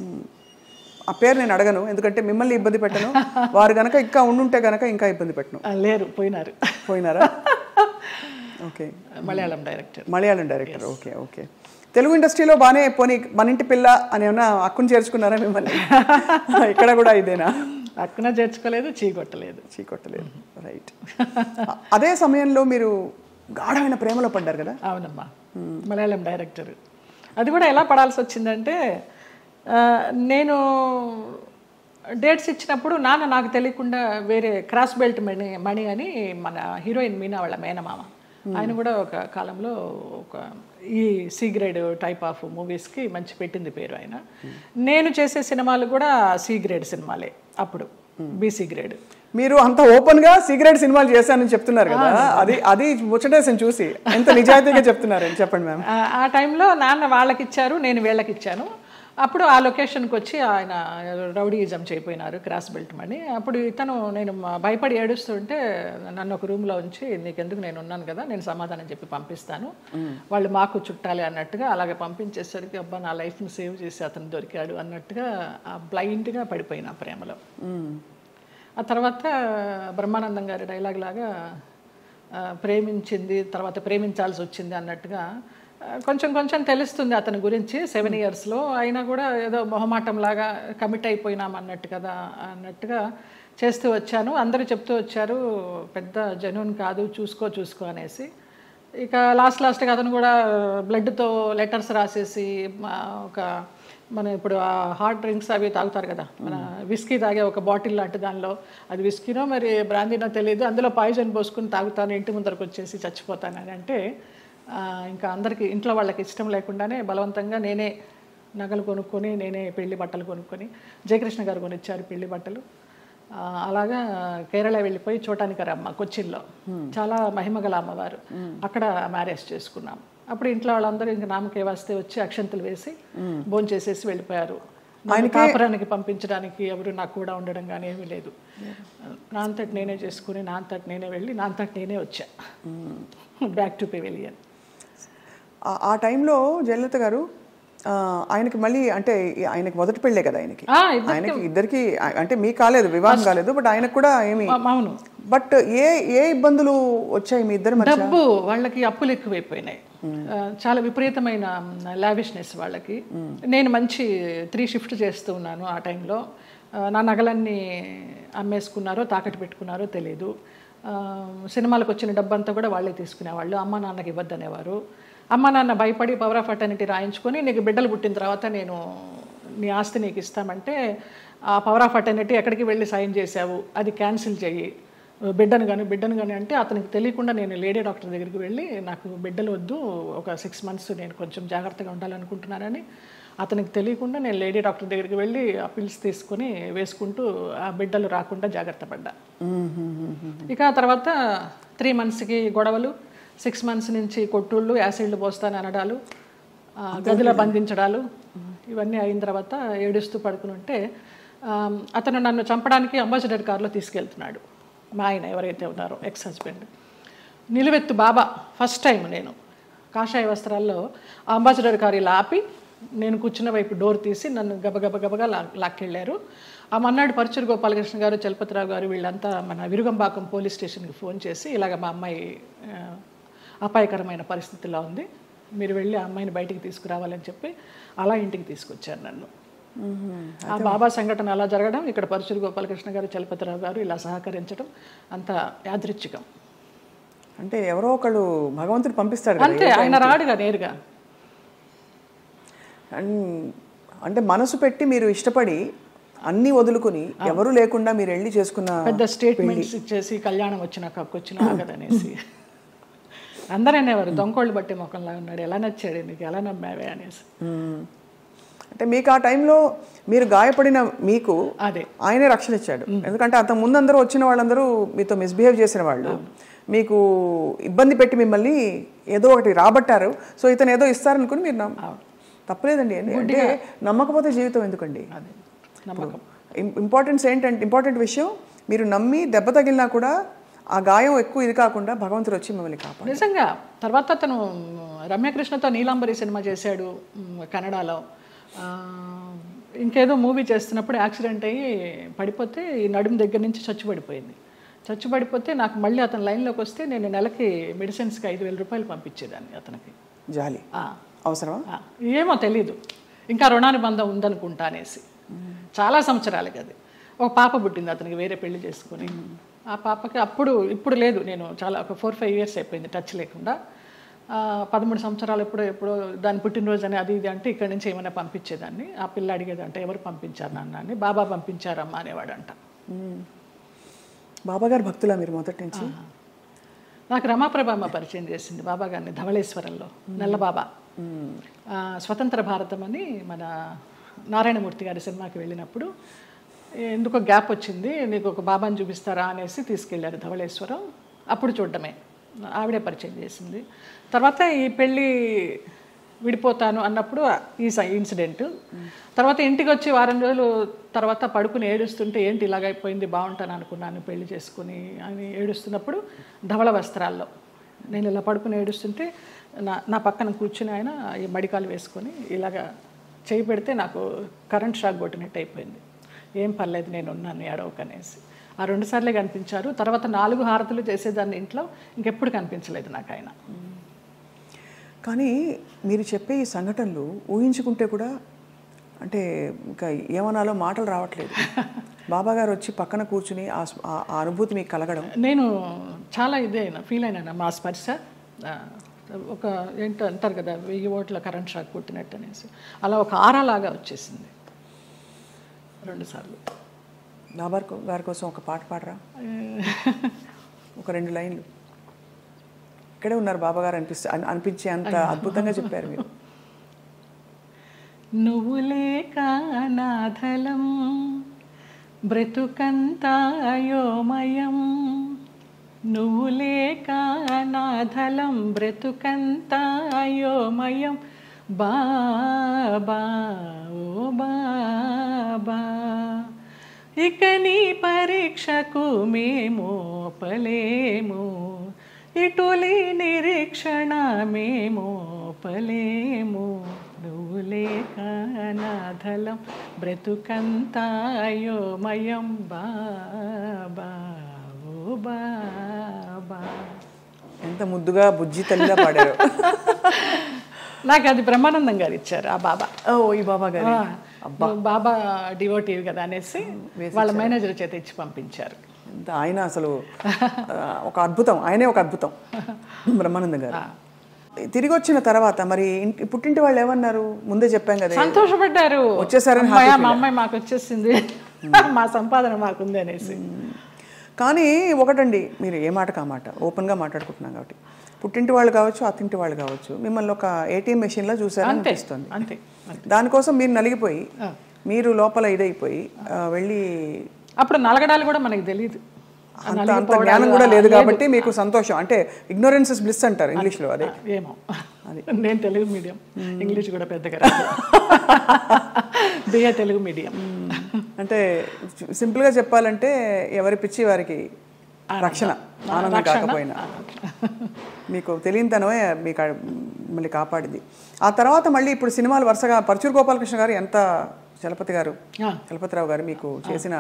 ఆ పేరు నేను అడగను, ఎందుకంటే మిమ్మల్ని ఇబ్బంది పెట్టను. వారు గనక ఇంకా ఉండుంటే గనక ఇంకా ఇబ్బంది పెట్టను. లేరు, పోయినారా? Okay. Malayalam director. Okay. Telugu ఇండస్ట్రీలో బాగానే పోనీ మన ఇంటి పిల్ల అని ఏమన్నా అక్కును చేర్చుకున్నారా మిమ్మల్ని? ఇక్కడ కూడా ఇదేనా? అక్కున చేర్చుకోలేదు, చీకొట్టలేదు. రైట్. అదే సమయంలో మీరు గాఢమైన ప్రేమలో పడ్డారు కదా? అవునమ్మా. మలయాళం డైరెక్టర్. అది కూడా ఎలా పడాల్సి వచ్చిందంటే, నేను డేట్స్ ఇచ్చినప్పుడు నాన్న నాకు తెలియకుండా వేరే క్రాస్ బెల్ట్ మణి అని మన హీరోయిన్ మీనా వాళ్ళ మేనమామ, ఆయన కూడా ఒక కాలంలో ఒక ఈ సి గ్రేడ్ టైప్ ఆఫ్ మూవీస్కి మంచి పెట్టింది పేరు ఆయన. నేను చేసే సినిమాలు కూడా సి గ్రేడ్ సినిమాలే, అప్పుడు బీసీ గ్రేడ్. మీరు అంత ఓపెన్గా సి గ్రేడ్ సినిమాలు చేశానని చెప్తున్నారు కదా, అది ముచ్చటేసని చూసి ఎంత నిజాయితీగా చెప్తున్నారని చెప్పండి మ్యామ్. ఆ టైంలో నాన్న వాళ్ళకి ఇచ్చారు, నేను వీళ్ళకి ఇచ్చాను. అప్పుడు ఆ లొకేషన్కి వచ్చి ఆయన రౌడీయిజం చేయపోయినారు, క్రాస్ బెల్ట్ మని. అప్పుడు ఇతను నేను భయపడి ఏడుస్తుంటే నన్ను ఒక రూమ్లో ఉంచి నీకెందుకు నేను ఉన్నాను కదా, నేను సమాధానం చెప్పి పంపిస్తాను, వాళ్ళు మాకు చుట్టాలి అన్నట్టుగా అలాగే పంపించేసరికి అబ్బా నా లైఫ్ని సేవ్ చేసి అతను దొరికాడు అన్నట్టుగా బ్లైండ్గా పడిపోయినా ప్రేమలో. ఆ తర్వాత బ్రహ్మానందం గారి డైలాగ్ లాగా ప్రేమించింది తర్వాత ప్రేమించాల్సి వచ్చింది అన్నట్టుగా కొంచెం కొంచెం తెలుస్తుంది అతని గురించి 7 ఇయర్స్లో. అయినా కూడా ఏదో మొహమాటంలాగా కమిట్ అయిపోయినాం అన్నట్టు కదా అన్నట్టుగా చేస్తూ వచ్చాను. అందరూ చెప్తూ వచ్చారు పెద్ద జెన్యూన్ కాదు, చూసుకో అనేసి. ఇక లాస్ట్గా అతను కూడా బ్లడ్తో లెటర్స్ రాసేసి ఒక మన ఇప్పుడు ఆ హాట్ డ్రింక్స్ అవి తాగుతారు కదా, మన విస్కీ తాగే ఒక బాటిల్ లాంటి దానిలో, అది విస్కీనో మరి బ్రాందీనో తెలియదు, అందులో పాయిజన్ పోసుకుని తాగుతాను, ఇంటి ముందరకు వచ్చేసి చచ్చిపోతానని అంటే ఇంకా అందరికీ ఇంట్లో వాళ్ళకి ఇష్టం లేకుండానే బలవంతంగా నేనే నగలు కొనుక్కొని నేనే పెళ్లి బట్టలు కొనుక్కొని, జయకృష్ణ గారు కొనిచ్చారు పెళ్లి బట్టలు. అలాగా కేరళ వెళ్ళిపోయి చూడటానికరమ్మ కొచ్చిన్లో, చాలా మహిమగల అమ్మవారు, అక్కడ మ్యారేజ్ చేసుకున్నాం. అప్పుడు ఇంట్లో వాళ్ళందరూ ఇంకా నామకే వస్తే వచ్చి అక్షంతలు వేసి భోంచేసేసి వెళ్ళిపోయారు. కాపురానికి పంపించడానికి ఎవరు నాకు కూడా ఉండడం కానీ ఏమీ లేదు. నా అంతటి నేనే చేసుకుని నా అంతటి నేనే వెళ్ళి నా అంతటి నేనే వచ్చా బ్యాక్ టు పెవిలియన్. ఆ టైంలో జయలలిత గారు ఆయనకి మళ్ళీ అంటే ఆయనకి మొదటి పెళ్ళే కదా, ఆయనకి ఇద్దరికి అంటే మీకు కాలేదు, వివాహం కాలేదు, బట్ ఆయనకు కూడా ఏమి. అవును. బట్ ఏ ఇబ్బందులు వచ్చాయి మీ ఇద్దరు మధ్య? డబ్బు, వాళ్ళకి అప్పులు ఎక్కువైపోయినాయి, చాలా విపరీతమైన లావిష్నెస్ వాళ్ళకి. నేను మంచి 3 షిఫ్ట్ చేస్తూ ఉన్నాను ఆ టైంలో. నా నగలన్నీ అమ్మేసుకున్నారో తాకట్టు పెట్టుకున్నారో తెలియదు. సినిమాలకు వచ్చిన డబ్బంతా కూడా వాళ్ళే తీసుకునేవాళ్ళు, అమ్మ నాన్నకి ఇవ్వద్దనేవారు. అమ్మ నాన్న భయపడి పవర్ ఆఫ్ అటర్నిటీ రాయించుకొని నీకు బిడ్డలు పుట్టిన తర్వాత నేను నీ ఆస్తి నీకు ఇస్తామంటే, ఆ పవర్ ఆఫ్ అటర్నిటీ ఎక్కడికి వెళ్ళి సైన్ చేశావు, అది క్యాన్సిల్ చెయ్యి, బిడ్డను కానీ అంటే అతనికి తెలియకుండా నేను లేడీ డాక్టర్ దగ్గరికి వెళ్ళి నాకు బిడ్డలు వద్దు, ఒక 6 మంత్స్ నేను కొంచెం జాగ్రత్తగా ఉండాలనుకుంటున్నానని అతనికి తెలియకుండా నేను లేడీ డాక్టర్ దగ్గరికి వెళ్ళి ఆ పిల్స్ తీసుకొని వేసుకుంటూ ఆ బిడ్డలు రాకుండా జాగ్రత్త పడ్డా. ఇక తర్వాత 3 మంత్స్కి గొడవలు, 6 మంత్స్ నుంచి కొట్టుళ్ళు, యాసిడ్లు పోస్తాను అనడాలు, గదిలో బంధించడాలు, ఇవన్నీ అయిన తర్వాత ఏడుస్తూ పడుకుని ఉంటే అతను నన్ను చంపడానికి అంబాసిడర్ కారులో తీసుకెళ్తున్నాడు. మా ఆయన ఎవరైతే ఉన్నారో ఎక్స్ హస్బెండ్ నిలువెత్తు బాబా. ఫస్ట్ టైం నేను కాషాయ వస్త్రాల్లో అంబాసిడర్ కారు ఇలా ఆపి నేను కూర్చున్న వైపు డోర్ తీసి నన్ను గబగబగా లాక్కెళ్ళారు. ఆ మన్నాడు పరుచూరు గోపాలకృష్ణ గారు, చలపతిరావు గారు వీళ్ళంతా మన విరుగంబాకం పోలీస్ స్టేషన్కి ఫోన్ చేసి ఇలాగ మా అమ్మాయి అపాయకరమైన పరిస్థితిలో ఉంది, మీరు వెళ్ళి ఆ అమ్మాయిని బయటికి తీసుకురావాలని చెప్పి అలా ఇంటికి తీసుకొచ్చారు నన్ను. ఆ బాబా సంఘటన అలా జరగడం, ఇక్కడ పరుచూరు గోపాలకృష్ణ గారు, చలపతిరావు గారు ఇలా సహకరించడం అంత యాదృచ్ఛికం. అంటే ఎవరో ఒకళ్ళు భగవంతుడు పంపిస్తాడు అంతే, ఆయన రాడుగా నేరుగా. అంటే మనసు పెట్టి మీరు ఇష్టపడి అన్నీ వదులుకుని ఎవరు లేకుండా మీరు వెళ్ళి చేసుకున్న పెద్ద స్టేట్మెంట్స్ ఇచ్చేసి కళ్యాణం వచ్చినాక వచ్చిన ఆగదనేసి అందరూ అనేవారు దొంగోళ్ళు బట్టి ముఖంలా ఉన్నాడు, ఎలా నచ్చాడు నీకు, ఎలా నమ్మావే అనేసి. అంటే మీకు ఆ టైంలో మీరు గాయపడిన మీకు అదే ఆయనే రక్షణ ఇచ్చాడు. ఎందుకంటే అంత ముందు అందరూ వచ్చిన వాళ్ళందరూ మీతో మిస్బిహేవ్ చేసిన వాళ్ళు, మీకు ఇబ్బంది పెట్టి మిమ్మల్ని ఏదో ఒకటి రాబట్టారు. సో ఇతను ఏదో ఇస్తారనుకుని మీరు తప్పలేదండి. అంటే నమ్మకపోతే జీవితం ఎందుకండి? ఇంపార్టెంట్ విషయం, మీరు నమ్మి దెబ్బ తగిలినా కూడా ఆ గాయం ఎక్కువ ఇది కాకుండా భగవంతుడు వచ్చి మిమ్మల్ని కాపాడు. నిజంగా తర్వాత అతను రమ్యకృష్ణతో నీలాంబరి సినిమా చేశాడు కన్నడలో. ఇంకేదో మూవీ చేస్తున్నప్పుడు యాక్సిడెంట్ అయ్యి పడిపోతే ఈ నడుము దగ్గర నుంచి చచ్చుపడిపోతే నాకు మళ్ళీ అతను లైన్లోకి వస్తే నేను నెలకి మెడిసిన్స్కి 5,000 రూపాయలు పంపించేదాన్ని అతనికి. జాలి అవసరమా ఏమో తెలీదు, ఇంకా రుణానుబంధం ఉందనుకుంటా అనేసి. చాలా సంవత్సరాలకి అది. ఒక పాప పుట్టింది అతనికి, వేరే పెళ్లి చేసుకుని. ఆ పాపకి ఇప్పుడు లేదు, నేను చాలా ఒక 4-5 ఇయర్స్ అయిపోయింది టచ్ లేకుండా. 13 సంవత్సరాలు ఎప్పుడో దాని పుట్టినరోజు అని అది ఇది అంటే ఇక్కడి నుంచి ఏమైనా పంపించేదాన్ని. ఆ పిల్ల అడిగేదంటే ఎవరు పంపించారు నాన్న అని. బాబా పంపించారమ్మా అనేవాడంట. బాబా గారు భక్తులా మీరు మొదటి నుంచి? నాకు రమాప్రభమ్మ పరిచయం చేసింది బాబా గారిని ధవళేశ్వరంలో, నల్లబాబా. స్వతంత్ర భారతం అని మన నారాయణమూర్తి గారి సినిమాకి వెళ్ళినప్పుడు ఎందుకో గ్యాప్ వచ్చింది, నీకు ఒక బాబాని చూపిస్తారా అనేసి తీసుకెళ్ళారు ధవళేశ్వరం. అప్పుడు చూడడమే, ఆవిడే పరిచయం చేసింది. తర్వాత ఈ పెళ్ళి విడిపోతాను అన్నప్పుడు ఈ ఇన్సిడెంట్. తర్వాత ఇంటికి వచ్చి వారం రోజులు తర్వాత పడుకుని ఏడుస్తుంటే ఏంటి ఇలాగైపోయింది, బాగుంటాను అనుకున్నాను పెళ్లి చేసుకుని అని ఏడుస్తున్నప్పుడు ధవళ వస్త్రాల్లో నేను ఇలా పడుకుని ఏడుస్తుంటే నా పక్కన కూర్చుని ఆయన ఈ మడికాలు వేసుకొని ఇలాగా చేయి పెడితే నాకు కరెంట్ షాక్ కొట్టినట్టు అయిపోయింది. ఏం పర్లేదు నేను ఉన్నాను ఏడవకనేసి. ఆ 2 సార్లే కనిపించారు. తర్వాత 4 హారతులు చేసేదాన్ని ఇంట్లో, ఇంకెప్పుడు కనిపించలేదు నాకు ఆయన. కానీ మీరు చెప్పే ఈ సంఘటనలు ఊహించుకుంటే కూడా అంటే ఇంకా ఏమనాలో మాటలు రావట్లేదు. బాబా గారు వచ్చి పక్కన కూర్చుని ఆ అనుభూతి మీకు కలగడం, నేను చాలా ఫీల్ అయినా. మా స్పర్శ ఒక ఏంటో అంటారు కదా 1000 ఓట్ల కరెంట్ షాక్ కొట్టినట్టు అనేసి, అలా ఒక ఆరాలాగా వచ్చేసింది 2 సార్లు. బాబా గారి కోసం ఒక పాట పాడరా, ఒక 2 లైన్లు. ఇక్కడే ఉన్నారు బాబా గారు అనిపించే అంత అద్భుతంగా చెప్పారు మీరు. నువ్వు లేక నాథలం బ్రతుకంతా అయోమయం, నువ్వు లేక నాథలం బ్రతుకంతా అయోమయం, బాబా ఓ బాబా ఇక నీ పరీక్షకు మేము పలేము, ఇటులి నిరీక్షణ మేము పలేము, నువ్వు లేక నాథలం బ్రతుకంతా అయోమయం, బాబా ఓ బాబా. ఎంత ముద్దుగా బుజ్జి తల్లిగా పాడారు. నాకు అది బ్రహ్మానందం గారు ఇచ్చారు ఆ బాబా. ఈ బాబా గారు బాబా డివోటివ్ కదా అనేసి వాళ్ళ మేనేజర్ చేత ఇచ్చి పంపించారు. ఆయన అసలు ఒక అద్భుతం, ఆయనే ఒక అద్భుతం బ్రహ్మానందం గారు. తిరిగి వచ్చిన తర్వాత మరి పుట్టింటి వాళ్ళు ఏమన్నారు? ముందే చెప్పాం కదా, సంతోషపడ్డారు, వచ్చేసారని. మా అమ్మాయి మాకు వచ్చేసింది, మా సంపాదన మాకుంది అనేసి. కానీ ఒకటండి, మీరు ఏ మాట కామాట ఓపెన్గా మాట్లాడుకుంటున్నాం కాబట్టి, పుట్టింటి వాళ్ళు కావచ్చు అత్తింటి వాళ్ళు కావచ్చు మిమ్మల్ని ఒక ఏటీఎం మెషిన్లో చూసారని అనిపిస్తుంది. అంతే. దానికోసం మీరు నలిగిపోయి, మీరు లోపల ఇదైపోయి వెళ్ళి, అప్పుడు నలగడాలు కూడా మనకి తెలియదు, అంత జ్ఞానం కూడా లేదు కాబట్టి మీకు సంతోషం. అంటే ఇగ్నోరెన్స్ ఇస్ బ్లిస్ అంటారు ఇంగ్లీష్లో. అదే ఏమో, నేను తెలుగు మీడియం, ఇంగ్లీష్ కూడా పెద్దగా రాదు, బిఏ తెలుగు మీడియం. అంటే సింపుల్గా చెప్పాలంటే ఎవరి పిచ్చి వారికి రక్షణ, ఆనందం కాకపోయినా. మీకు తెలియనితనమే మీకు మళ్ళీ కాపాడింది. ఆ తర్వాత మళ్ళీ ఇప్పుడు సినిమాలు వరుసగా పరచూరు గోపాలకృష్ణ గారు, ఎంత చలపతిరావు గారు మీకు చేసిన,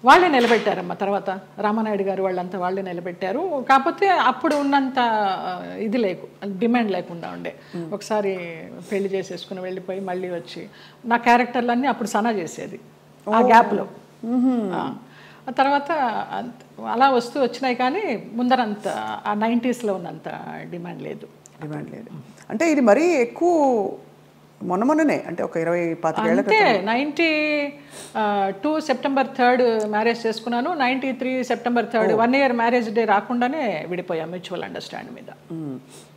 వాళ్ళే నిలబెట్టారమ్మా. తర్వాత రామానాయుడు గారు వాళ్ళంతా వాళ్ళే నిలబెట్టారు. కాకపోతే అప్పుడు ఉన్నంత ఇది డిమాండ్ లేకుండా ఉండే. ఒకసారి పెళ్లి చేసేసుకుని వెళ్ళిపోయి మళ్ళీ వచ్చి నా క్యారెక్టర్లన్నీ అప్పుడు సనా చేసేది ఆ గ్యాప్లో. ఆ తర్వాత అలా వస్తూ వచ్చినాయి, కానీ ముందరంత ఆ 90sలో ఉన్నంత డిమాండ్ లేదు. అంటే ఇది మరీ ఎక్కువ మొన్ననే, అంటే ఒక 20-25 ఏళ్ళ అంటే 92 సెప్టెంబర్ 3 మ్యారేజ్ చేసుకున్నాను. 93 సెప్టెంబర్ 3 1 year మ్యారేజ్ డే రాకుండానే విడిపోయాం మ్యూచువల్ అండర్స్టాండ్ మీద.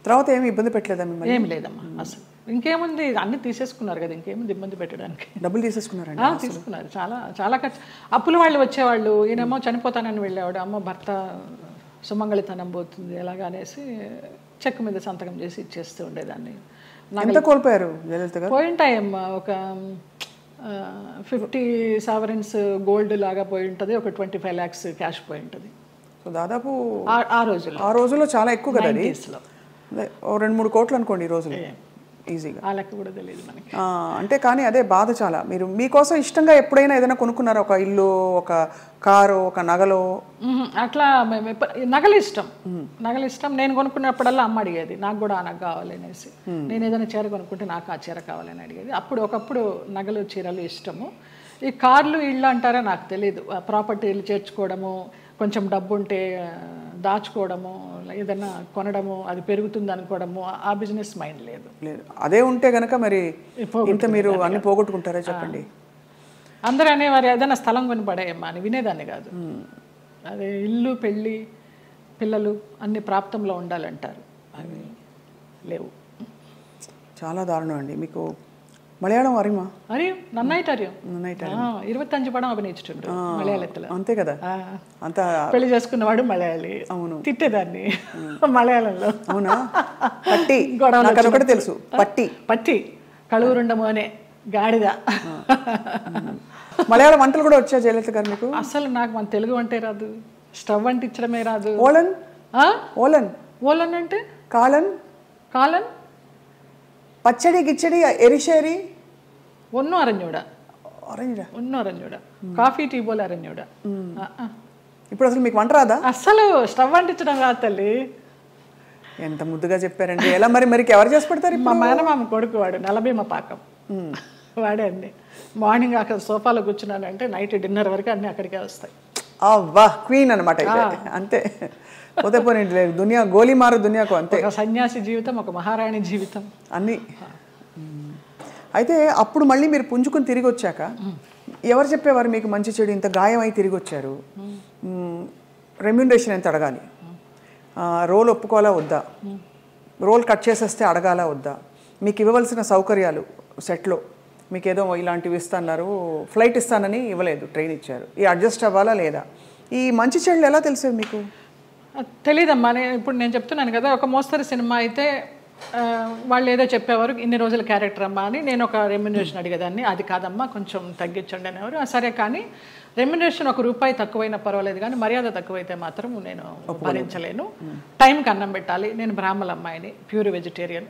తర్వాత ఏమి ఇబ్బంది పెట్టలేదా మిమ్మల్ని? ఏం లేదమ్మా అసలు. ఇంకేముంది, అన్ని తీసేసుకున్నారు కదా, ఇంకేముంది ఇబ్బంది పెట్టడానికి. డబ్బులు తీసేసుకున్నారండి? తీసుకున్నారు, చాలా చాలా ఖర్చు. అప్పుల వాళ్ళు వచ్చేవాళ్ళు, ఈయనేమో చనిపోతానని వెళ్ళేవాడు, అమ్మ భర్త సుమంగళితనం పోతుంది ఎలాగా అనేసి చెక్ మీద సంతకం చేసి ఇచ్చేస్తూ ఉండేదాన్ని. ఎంత కోల్పోయారు జయలలిత గారు? పోయింటాయమ్మా, ఒక 50 sovereigns గోల్డ్ లాగా పోయి ఉంటుంది, ఒక 25 lakhs క్యాష్ పోయి ఉంటుంది. సో దాదాపు ఆ రోజుల్లో చాలా ఎక్కువ కదా అది. 2-3 కోట్లు అనుకోండి ఈ రోజులు ఈజీగా. ఆ లెక్క కూడా తెలియదు మనకి. అంటే కానీ అదే బాధ చాలా. మీరు మీకోసం ఇష్టంగా ఎప్పుడైనా ఏదైనా కొనుక్కున్నారా? ఒక ఇల్లు, ఒక కారు, ఒక నగలు? అట్లా నగలు ఇష్టం. నేను కొనుక్కున్నప్పుడల్లా అమ్మ అడిగేది నాకు కూడా ఆ నగ కావాలి అనేసి. నేను ఏదైనా చీర కొనుక్కుంటే నాకు ఆ చీర కావాలని అడిగేది. ఒకప్పుడు నగలు చీరలు ఇష్టము. ఈ కార్లు ఇళ్ళు అంటారా నాకు తెలియదు. ప్రాపర్టీలు చేర్చుకోవడము, కొంచెం డబ్బు ఉంటే దాచుకోవడము, ఏదైనా కొనడము, అది పెరుగుతుంది అనుకోవడము, ఆ బిజినెస్ మైండ్ లేదు. అదే ఉంటే కనుక మరి ఇంత మీరు అన్ని పోగొట్టుకుంటారా చెప్పండి? అందరూ అనేవారు ఏదైనా స్థలం కొని పడేయమ్మా అని, వినేదాన్ని కాదు. అదే ఇల్లు, పెళ్ళి, పిల్లలు అన్ని ప్రాప్తంలో ఉండాలంటారు, అవి లేవు. చాలా దారుణం అండి. మీకు മലയാളം അറിയുമോ? അറിയും, നന്നായിട്ട് അറിയും. നന്നായിട്ട് 25 പടം అభినయించుండు మలయాళത്തിൽ. అంతే కదా. అంత పెళ్లి చేసుకున్నవాడు మలయాళి. అవును, తిట్టేదాన్ని మలయాళంలో. అవునా? పట్టి గొడవలు ఒకటి తెలుసు, పట్టి పట్టి కళూరుండ మోనే గాడిద. మలయాళ వంటలు కూడా వచ్చా జయలలిత గారు మీకు? అసలు నాకు మన తెలుగు వంటే రాదు, స్టవ్ అంటించడమే రాదు. ఓలన్ ఓలన్ ఓలన్ అంటే కాలన్ కాలన్ പച്ചടി കിച്ചടി എരിശ്ശേരി ഒന്നും അറിഞ്ഞൂടാ. ഒന്നും അറിഞ്ഞൂടാ. కాఫీ టీ పోలే അറിഞ്ഞൂടാ. ఇప్పుడు అసలు మీకు వంట రాదా? అసలు స్టవ్ అంటించడం రాదు తల్లి. ఎంత ముద్దుగా చెప్పారండి. ఎలా మరి మరి ఎవరు చేసి పెడతారు? మా మేనమామ కొడుకు వాడు, నలభీమ పాకం వాడే అండి. మార్నింగ్ అక్కడ సోఫాలో కూర్చున్నానంటే నైట్ డిన్నర్ వరకు అన్నీ అక్కడికే వస్తాయి. అవ్వా, క్వీన్ అనమాట అంతే. పోతే పోనీ దునియా గోలీ మారు దునియాకు అంతే. ఒక సన్యాసి జీవితం, ఒక మహారాణి జీవితం అన్నీ. అయితే అప్పుడు మళ్ళీ మీరు పుంజుకుని తిరిగి వచ్చాక ఎవరు చెప్పేవారు మీకు మంచి చెడు ఇంత గాయం అయి తిరిగి వచ్చారు, రెమ్యూనరేషన్ ఎంత అడగాలి, రోల్ ఒప్పుకోవాలా వద్దా, రోల్ కట్ చేసేస్తే అడగాలా వద్దా, మీకు ఇవ్వవలసిన సౌకర్యాలు సెట్లో మీకు ఏదో ఇలాంటివి ఇస్తున్నారు, ఫ్లైట్ ఇస్తానని ఇవ్వలేదు, ట్రైన్ ఇచ్చారు, ఈ అడ్జస్ట్ అవ్వాలా లేదా, ఈ మంచి చెడులు ఎలా తెలిసేది మీకు? తెలీదమ్మా. ఇప్పుడు నేను చెప్తున్నాను కదా, ఒక మోస్తరు సినిమా అయితే వాళ్ళు ఏదో చెప్పేవారు, ఇన్ని రోజుల క్యారెక్టర్ అమ్మా అని. నేను ఒక రెమ్యునరేషన్ అడిగేదాన్ని, అది కాదమ్మా కొంచెం తగ్గించండి అనేవారు. సరే, కానీ రెమ్యునరేషన్ ₹1 తక్కువైనా పర్వాలేదు, కానీ మర్యాద తక్కువైతే మాత్రం నేను భరించలేను. టైంకి అన్నం పెట్టాలి. నేను బ్రాహ్మణ అమ్మాయిని, ప్యూర్ వెజిటేరియన్.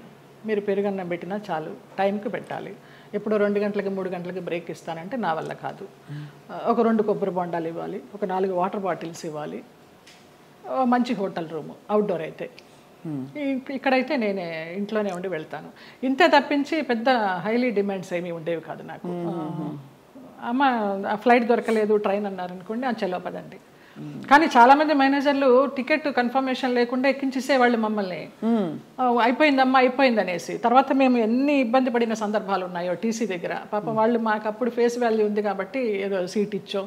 మీరు పెరుగన్నం పెట్టినా చాలు, టైంకి పెట్టాలి. ఎప్పుడో 2 గంటలకి 3 గంటలకి బ్రేక్ ఇస్తానంటే నా వల్ల కాదు. ఒక 2 కొబ్బరి బొండాలు ఇవ్వాలి, ఒక 4 వాటర్ బాటిల్స్ ఇవ్వాలి, మంచి హోటల్ రూము, అవుట్డోర్ అయితే. ఇక్కడైతే నేనే ఇంట్లోనే ఉండి వెళ్తాను. ఇంతే తప్పించి పెద్ద హైలీ డిమాండ్స్ ఏమీ ఉండేవి కాదు నాకు. అమ్మ ఫ్లైట్ దొరకలేదు, ట్రైన్ అన్నారనుకోండి, చలో పదండి. కానీ చాలామంది మేనేజర్లు టికెట్ కన్ఫర్మేషన్ లేకుండా ఎక్కించేసేవాళ్ళు మమ్మల్ని. అయిపోయిందమ్మా అయిపోయింది అనేసి. తర్వాత మేము ఎన్ని ఇబ్బంది పడిన సందర్భాలు ఉన్నాయో టీసీ దగ్గర. పాపం వాళ్ళు మాకు అప్పుడు ఫేస్ వాల్యూ ఉంది కాబట్టి ఏదో సీట్ ఇచ్చో,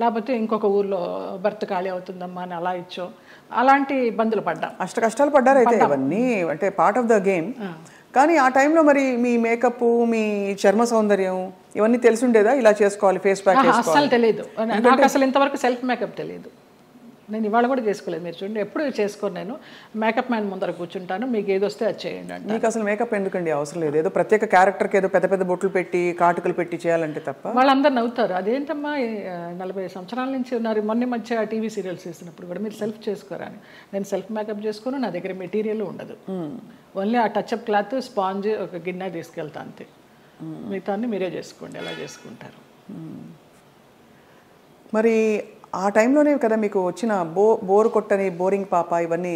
లేకపోతే ఇంకొక ఊర్లో బర్త్ ఖాళీ అవుతుందమ్మా అని అలా ఇచ్చో, అలాంటి ఇబ్బందులు పడ్డాం. అష్ట కష్టాలు పడ్డారు అయితే. అవన్నీ అంటే పార్ట్ ఆఫ్ ద గేమ్. కానీ ఆ టైంలో మరి మీ మేకప్, మీ చర్మ సౌందర్యం ఇవన్నీ తెలిసి ఉండేదా? ఇలా చేసుకోవాలి, ఫేస్ ప్యాక్ చేసుకోవాలి? అసలు తెలియదు నాకు. అసలు ఇంతవరకు సెల్ఫ్ మేకప్ తెలియదు. నేను ఇవాళ కూడా చేసుకోలేదు. మీరు చూడండి, ఎప్పుడు చేసుకోను. నేను మేకప్ మ్యాన్ ముందర కూర్చుంటాను, మీకు ఏది వస్తే అది చేయండి అంటే. మీకు అసలు మేకప్ ఎందుకండి అవసరం లేదు? ఏదో ప్రత్యేక క్యారెక్టర్కి ఏదో పెద్ద పెద్ద బొట్లు పెట్టి కాటుకలు పెట్టి చేయాలంటే తప్ప. వాళ్ళందరూ నవ్వుతారు. అదేంటమ్మా 40 సంవత్సరాల నుంచి ఉన్నారు, మొన్న మధ్య టీవీ సీరియల్స్ చేసినప్పుడు కూడా మీరు సెల్ఫ్ చేసుకోరా అని. నేను సెల్ఫ్ మేకప్ చేసుకోను, నా దగ్గర మెటీరియల్ ఉండదు. ఓన్లీ ఆ టచ్అప్ క్లాత్, స్పాంజ్, ఒక గిన్నె తీసుకెళ్తా అంతే. మిగతాన్ని మీరే చేసుకోండి, ఎలా చేసుకుంటారు. మరి ఆ టైంలోనే కదా మీకు వచ్చిన బోరు కొట్టని, బోరింగ్ పాప, ఇవన్నీ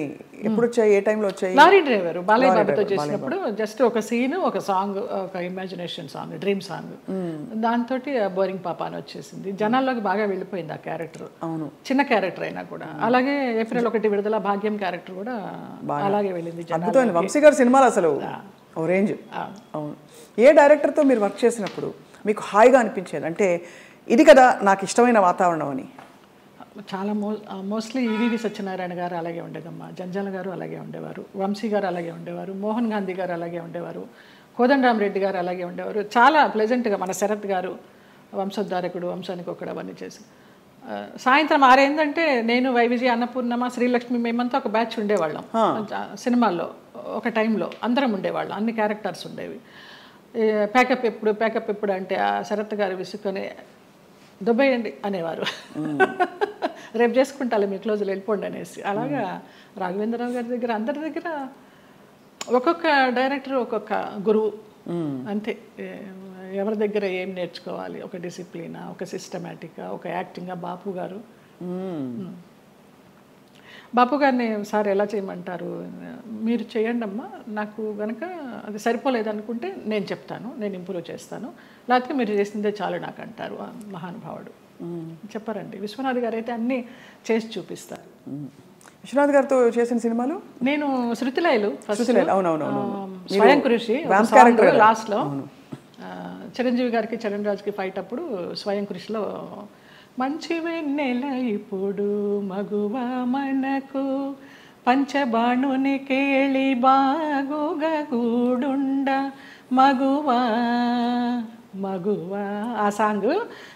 ఎప్పుడు వచ్చాయి? ఏ టైంలో వచ్చాయి? లారీ డ్రైవర్ బాలయ్య బాబుతో చేసినప్పుడు జస్ట్ ఒక సీన్, ఒక సాంగ్, ఒక ఇమాజినేషన్ సాంగ్, డ్రీమ్ సాంగ్, దాంతో బోరింగ్ పాప అని వచ్చేసింది. జనాల్లోకి బాగా వెళ్ళిపోయింది ఆ క్యారెక్టర్. అవును, చిన్న క్యారెక్టర్ అయినా కూడా. అలాగే ఏప్రిల్ 1 విడుదల భాగ్యం క్యారెక్టర్ కూడా అలాగే వెళ్ళింది. అద్భుతమైన వంశీ గారి సినిమాలు అసలు ఓ రేంజ్. అవును. ఏ డైరెక్టర్తో మీరు వర్క్ చేసినప్పుడు మీకు హాయిగా అనిపించేది, అంటే ఇది కదా నాకు ఇష్టమైన వాతావరణం అని? చాలా మోస్ట్లీ ఈవీవి సత్యనారాయణ గారు అలాగే ఉండేదమ్మా, జంజాల గారు అలాగే ఉండేవారు, వంశీ గారు అలాగే ఉండేవారు, మోహన్ గాంధీ గారు అలాగే ఉండేవారు, కోదండరామరెడ్డి గారు అలాగే ఉండేవారు. చాలా ప్లెజెంట్గా. మన శరత్ గారు వంశోద్ధారకుడు, వంశానికి ఒకడు, అవన్నీ చేసి సాయంత్రం 6 అయిందంటే నేను, వైవిజయ, అన్నపూర్ణమ్మ, శ్రీలక్ష్మి, మేమంతా ఒక బ్యాచ్ ఉండేవాళ్ళం సినిమాల్లో. ఒక టైంలో అందరం ఉండేవాళ్ళం, అన్ని క్యారెక్టర్స్ ఉండేవి. ప్యాకప్ ఎప్పుడు అంటే ఆ శరత్ గారు విసుకొని దుబ్బేయండి అనేవారు. రేపు చేసుకుంటాలి, మీ క్లోజులు వెళ్ళిపోండి అనేసి. అలాగా రాఘవేంద్రరావు గారి దగ్గర, అందరి దగ్గర ఒక్కొక్క డైరెక్టర్ ఒక్కొక్క గురువు అంతే. ఎవరి దగ్గర ఏం నేర్చుకోవాలి, ఒక డిసిప్లినా, ఒక సిస్టమేటిక్గా, ఒక యాక్టింగ్గా. బాపు గారిని సార్ ఎలా చేయమంటారు, మీరు చేయండి అమ్మా, నాకు కనుక అది సరిపోలేదు అనుకుంటే నేను చెప్తాను, నేను ఇంప్రూవ్ చేస్తాను, లేకపోతే మీరు చేసిందే చాలు నాకు అంటారు. మహానుభావుడు చెప్పారండి. విశ్వనాథ్ గారు అయితే అన్నీ చేసి చూపిస్తారు. విశ్వనాథ్ గారితో చేసిన సినిమాలు నేను శృతిలయలు, స్వయం కృషి లాస్ట్లో, చిరంజీవి గారికి చరణ్ రాజ్కి ఫైట్ అప్పుడు స్వయం కృషిలో మంచి వెన్నెల ఇప్పుడు మగువ మనకు పంచబాణుని కేళి బాగుగా గూడుండ మగువా మగువా ఆ సాంగ్.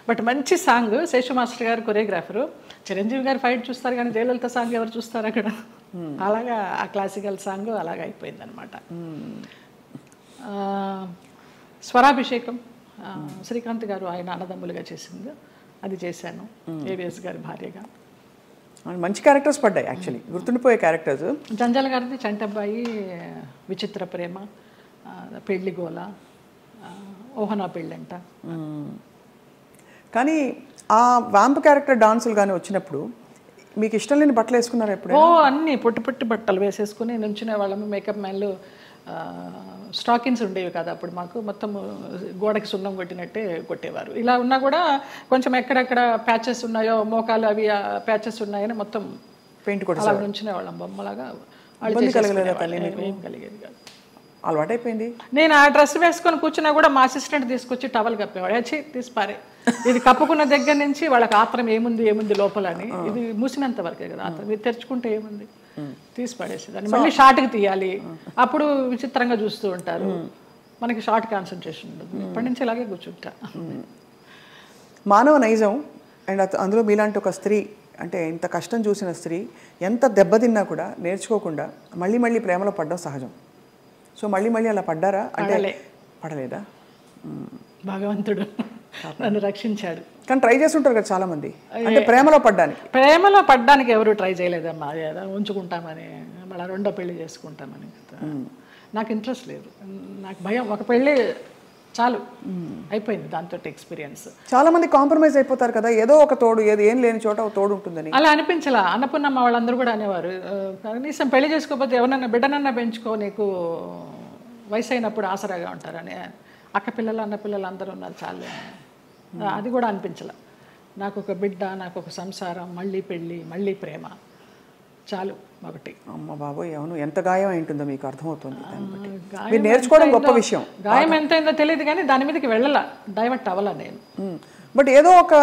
బట్ మంచి సాంగ్. శేషు మాస్టర్ గారు కొరియోగ్రాఫరు. చిరంజీవి గారు ఫైట్ చూస్తారు కానీ జయలలిత సాంగ్ ఎవరు చూస్తారు అక్కడ? అలాగా ఆ క్లాసికల్ సాంగ్ అలాగా అయిపోయింది అనమాట. స్వరాభిషేకం శ్రీకాంత్ గారు ఆయన అన్నదమ్ములుగా చేసింది, అది చేశాను ఏవిఎస్ గారి భార్యగా. మంచి క్యారెక్టర్స్ పడ్డాయి యాక్చువల్లీ, గుర్తుండిపోయే క్యారెక్టర్స్. జంజాల గారిది చంటబ్బాయి, విచిత్ర ప్రేమ, పెళ్లి గోల, ఓహనా పెళ్ళంట. కానీ ఆ వ్యాంప్ క్యారెక్టర్ డాన్సులు కానీ వచ్చినప్పుడు మీకు ఇష్టం లేని బట్టలు వేసుకున్నారు ఎప్పుడు? అన్నీ పొట్టి పొట్టి బట్టలు వేసేసుకుని నుంచునే వాళ్ళము. మేకప్ మ్యాన్లు స్టాకిన్స్ ఉండేవి కదా అప్పుడు మాకు, మొత్తం గోడకి సున్నం కొట్టినట్టే కొట్టేవారు. ఇలా ఉన్నా కూడా కొంచెం ఎక్కడెక్కడ ప్యాచెస్ ఉన్నాయో, మోకాలు అవి ప్యాచెస్ ఉన్నాయని మొత్తం పెయింట్ కొట్టి అలా నుంచునే వాళ్ళం బొమ్మలాగా. ఏం కలిగేది కాదు, అలవాటైపోయింది. నేను ఆ డ్రెస్ వేసుకొని కూర్చున్నా కూడా మా అసిస్టెంట్ తీసుకొచ్చి టవల్ కప్పేవాడు. వచ్చి తీసిపారే, ఇది కప్పుకున్న దగ్గర నుంచి వాళ్ళకి ఆత్రం ఏముంది లోపల అని. ఇది మూసినంత వరకే కదా ఆత్రం, ఇది తెరుచుకుంటే ఏముంది, తీసి పడేసేదాన్ని. మళ్ళీ షార్ట్కి తీయాలి, అప్పుడు విచిత్రంగా చూస్తూ ఉంటారు. మనకి షార్ట్ కాన్సన్ట్రేషన్ ఉండదు. ఇప్పటి నుంచి ఇలాగే కూర్చుంటా. మానవ నైజం అండ్ అందులో మీలాంటి ఒక స్త్రీ, అంటే ఇంత కష్టం చూసిన స్త్రీ ఎంత దెబ్బతిన్నా కూడా నేర్చుకోకుండా మళ్ళీ ప్రేమలో పడడం సహజం. సో మళ్ళీ అలా పడ్డారా? అంటే పడలేదా? భగవంతుడు నన్ను రక్షించాడు. కానీ ట్రై చేస్తుంటారు కదా చాలా మంది, అంటే ప్రేమలో పడ్డానికి ఎవరు ట్రై చేయలేదమ్మా. ఉంచుకుంటామని, మళ్ళీ రెండో పెళ్లి చేసుకుంటామని. నాకు ఇంట్రెస్ట్ లేదు, నాకు భయం. ఒక పెళ్ళి చాలు, అయిపోయింది దాంతో ఎక్స్పీరియన్స్. చాలా మంది కాంప్రమైజ్ అయిపోతారు కదా, ఏదో ఒక తోడు, ఏం లేని చోట ఒక తోడు ఉంటుందని. అలా అనిపించలా. అన్నపూర్ణమ్మ వాళ్ళందరూ కూడా అనేవారు, కనీసం పెళ్లి చేసుకోకపోతే ఎవరన్నా బిడ్డనన్నా పెంచుకో, నీకు వయసు అయినప్పుడు ఆసరాగా ఉంటారని. అక్క పిల్లలు అన్న పిల్లలు అందరూ ఉన్నారు చాలు. అది కూడా అనిపించలే. నాకు ఒక బిడ్డ, నాకు ఒక సంసారం, మళ్ళీ పెళ్ళి, మళ్ళీ ప్రేమ చాలు ఒకటి. అమ్మ బాబోయ్, అవును, ఎంత గాయం అయింటుందో మీకు అర్థమవుతుంది. మీరు నేర్చుకోవడం గొప్ప విషయం. గాయం ఎంతైందో తెలియదు కానీ దాని మీదకి వెళ్ళలా, డైవర్ట్ అవ్వాలా నేను. బట్ ఏదో ఒక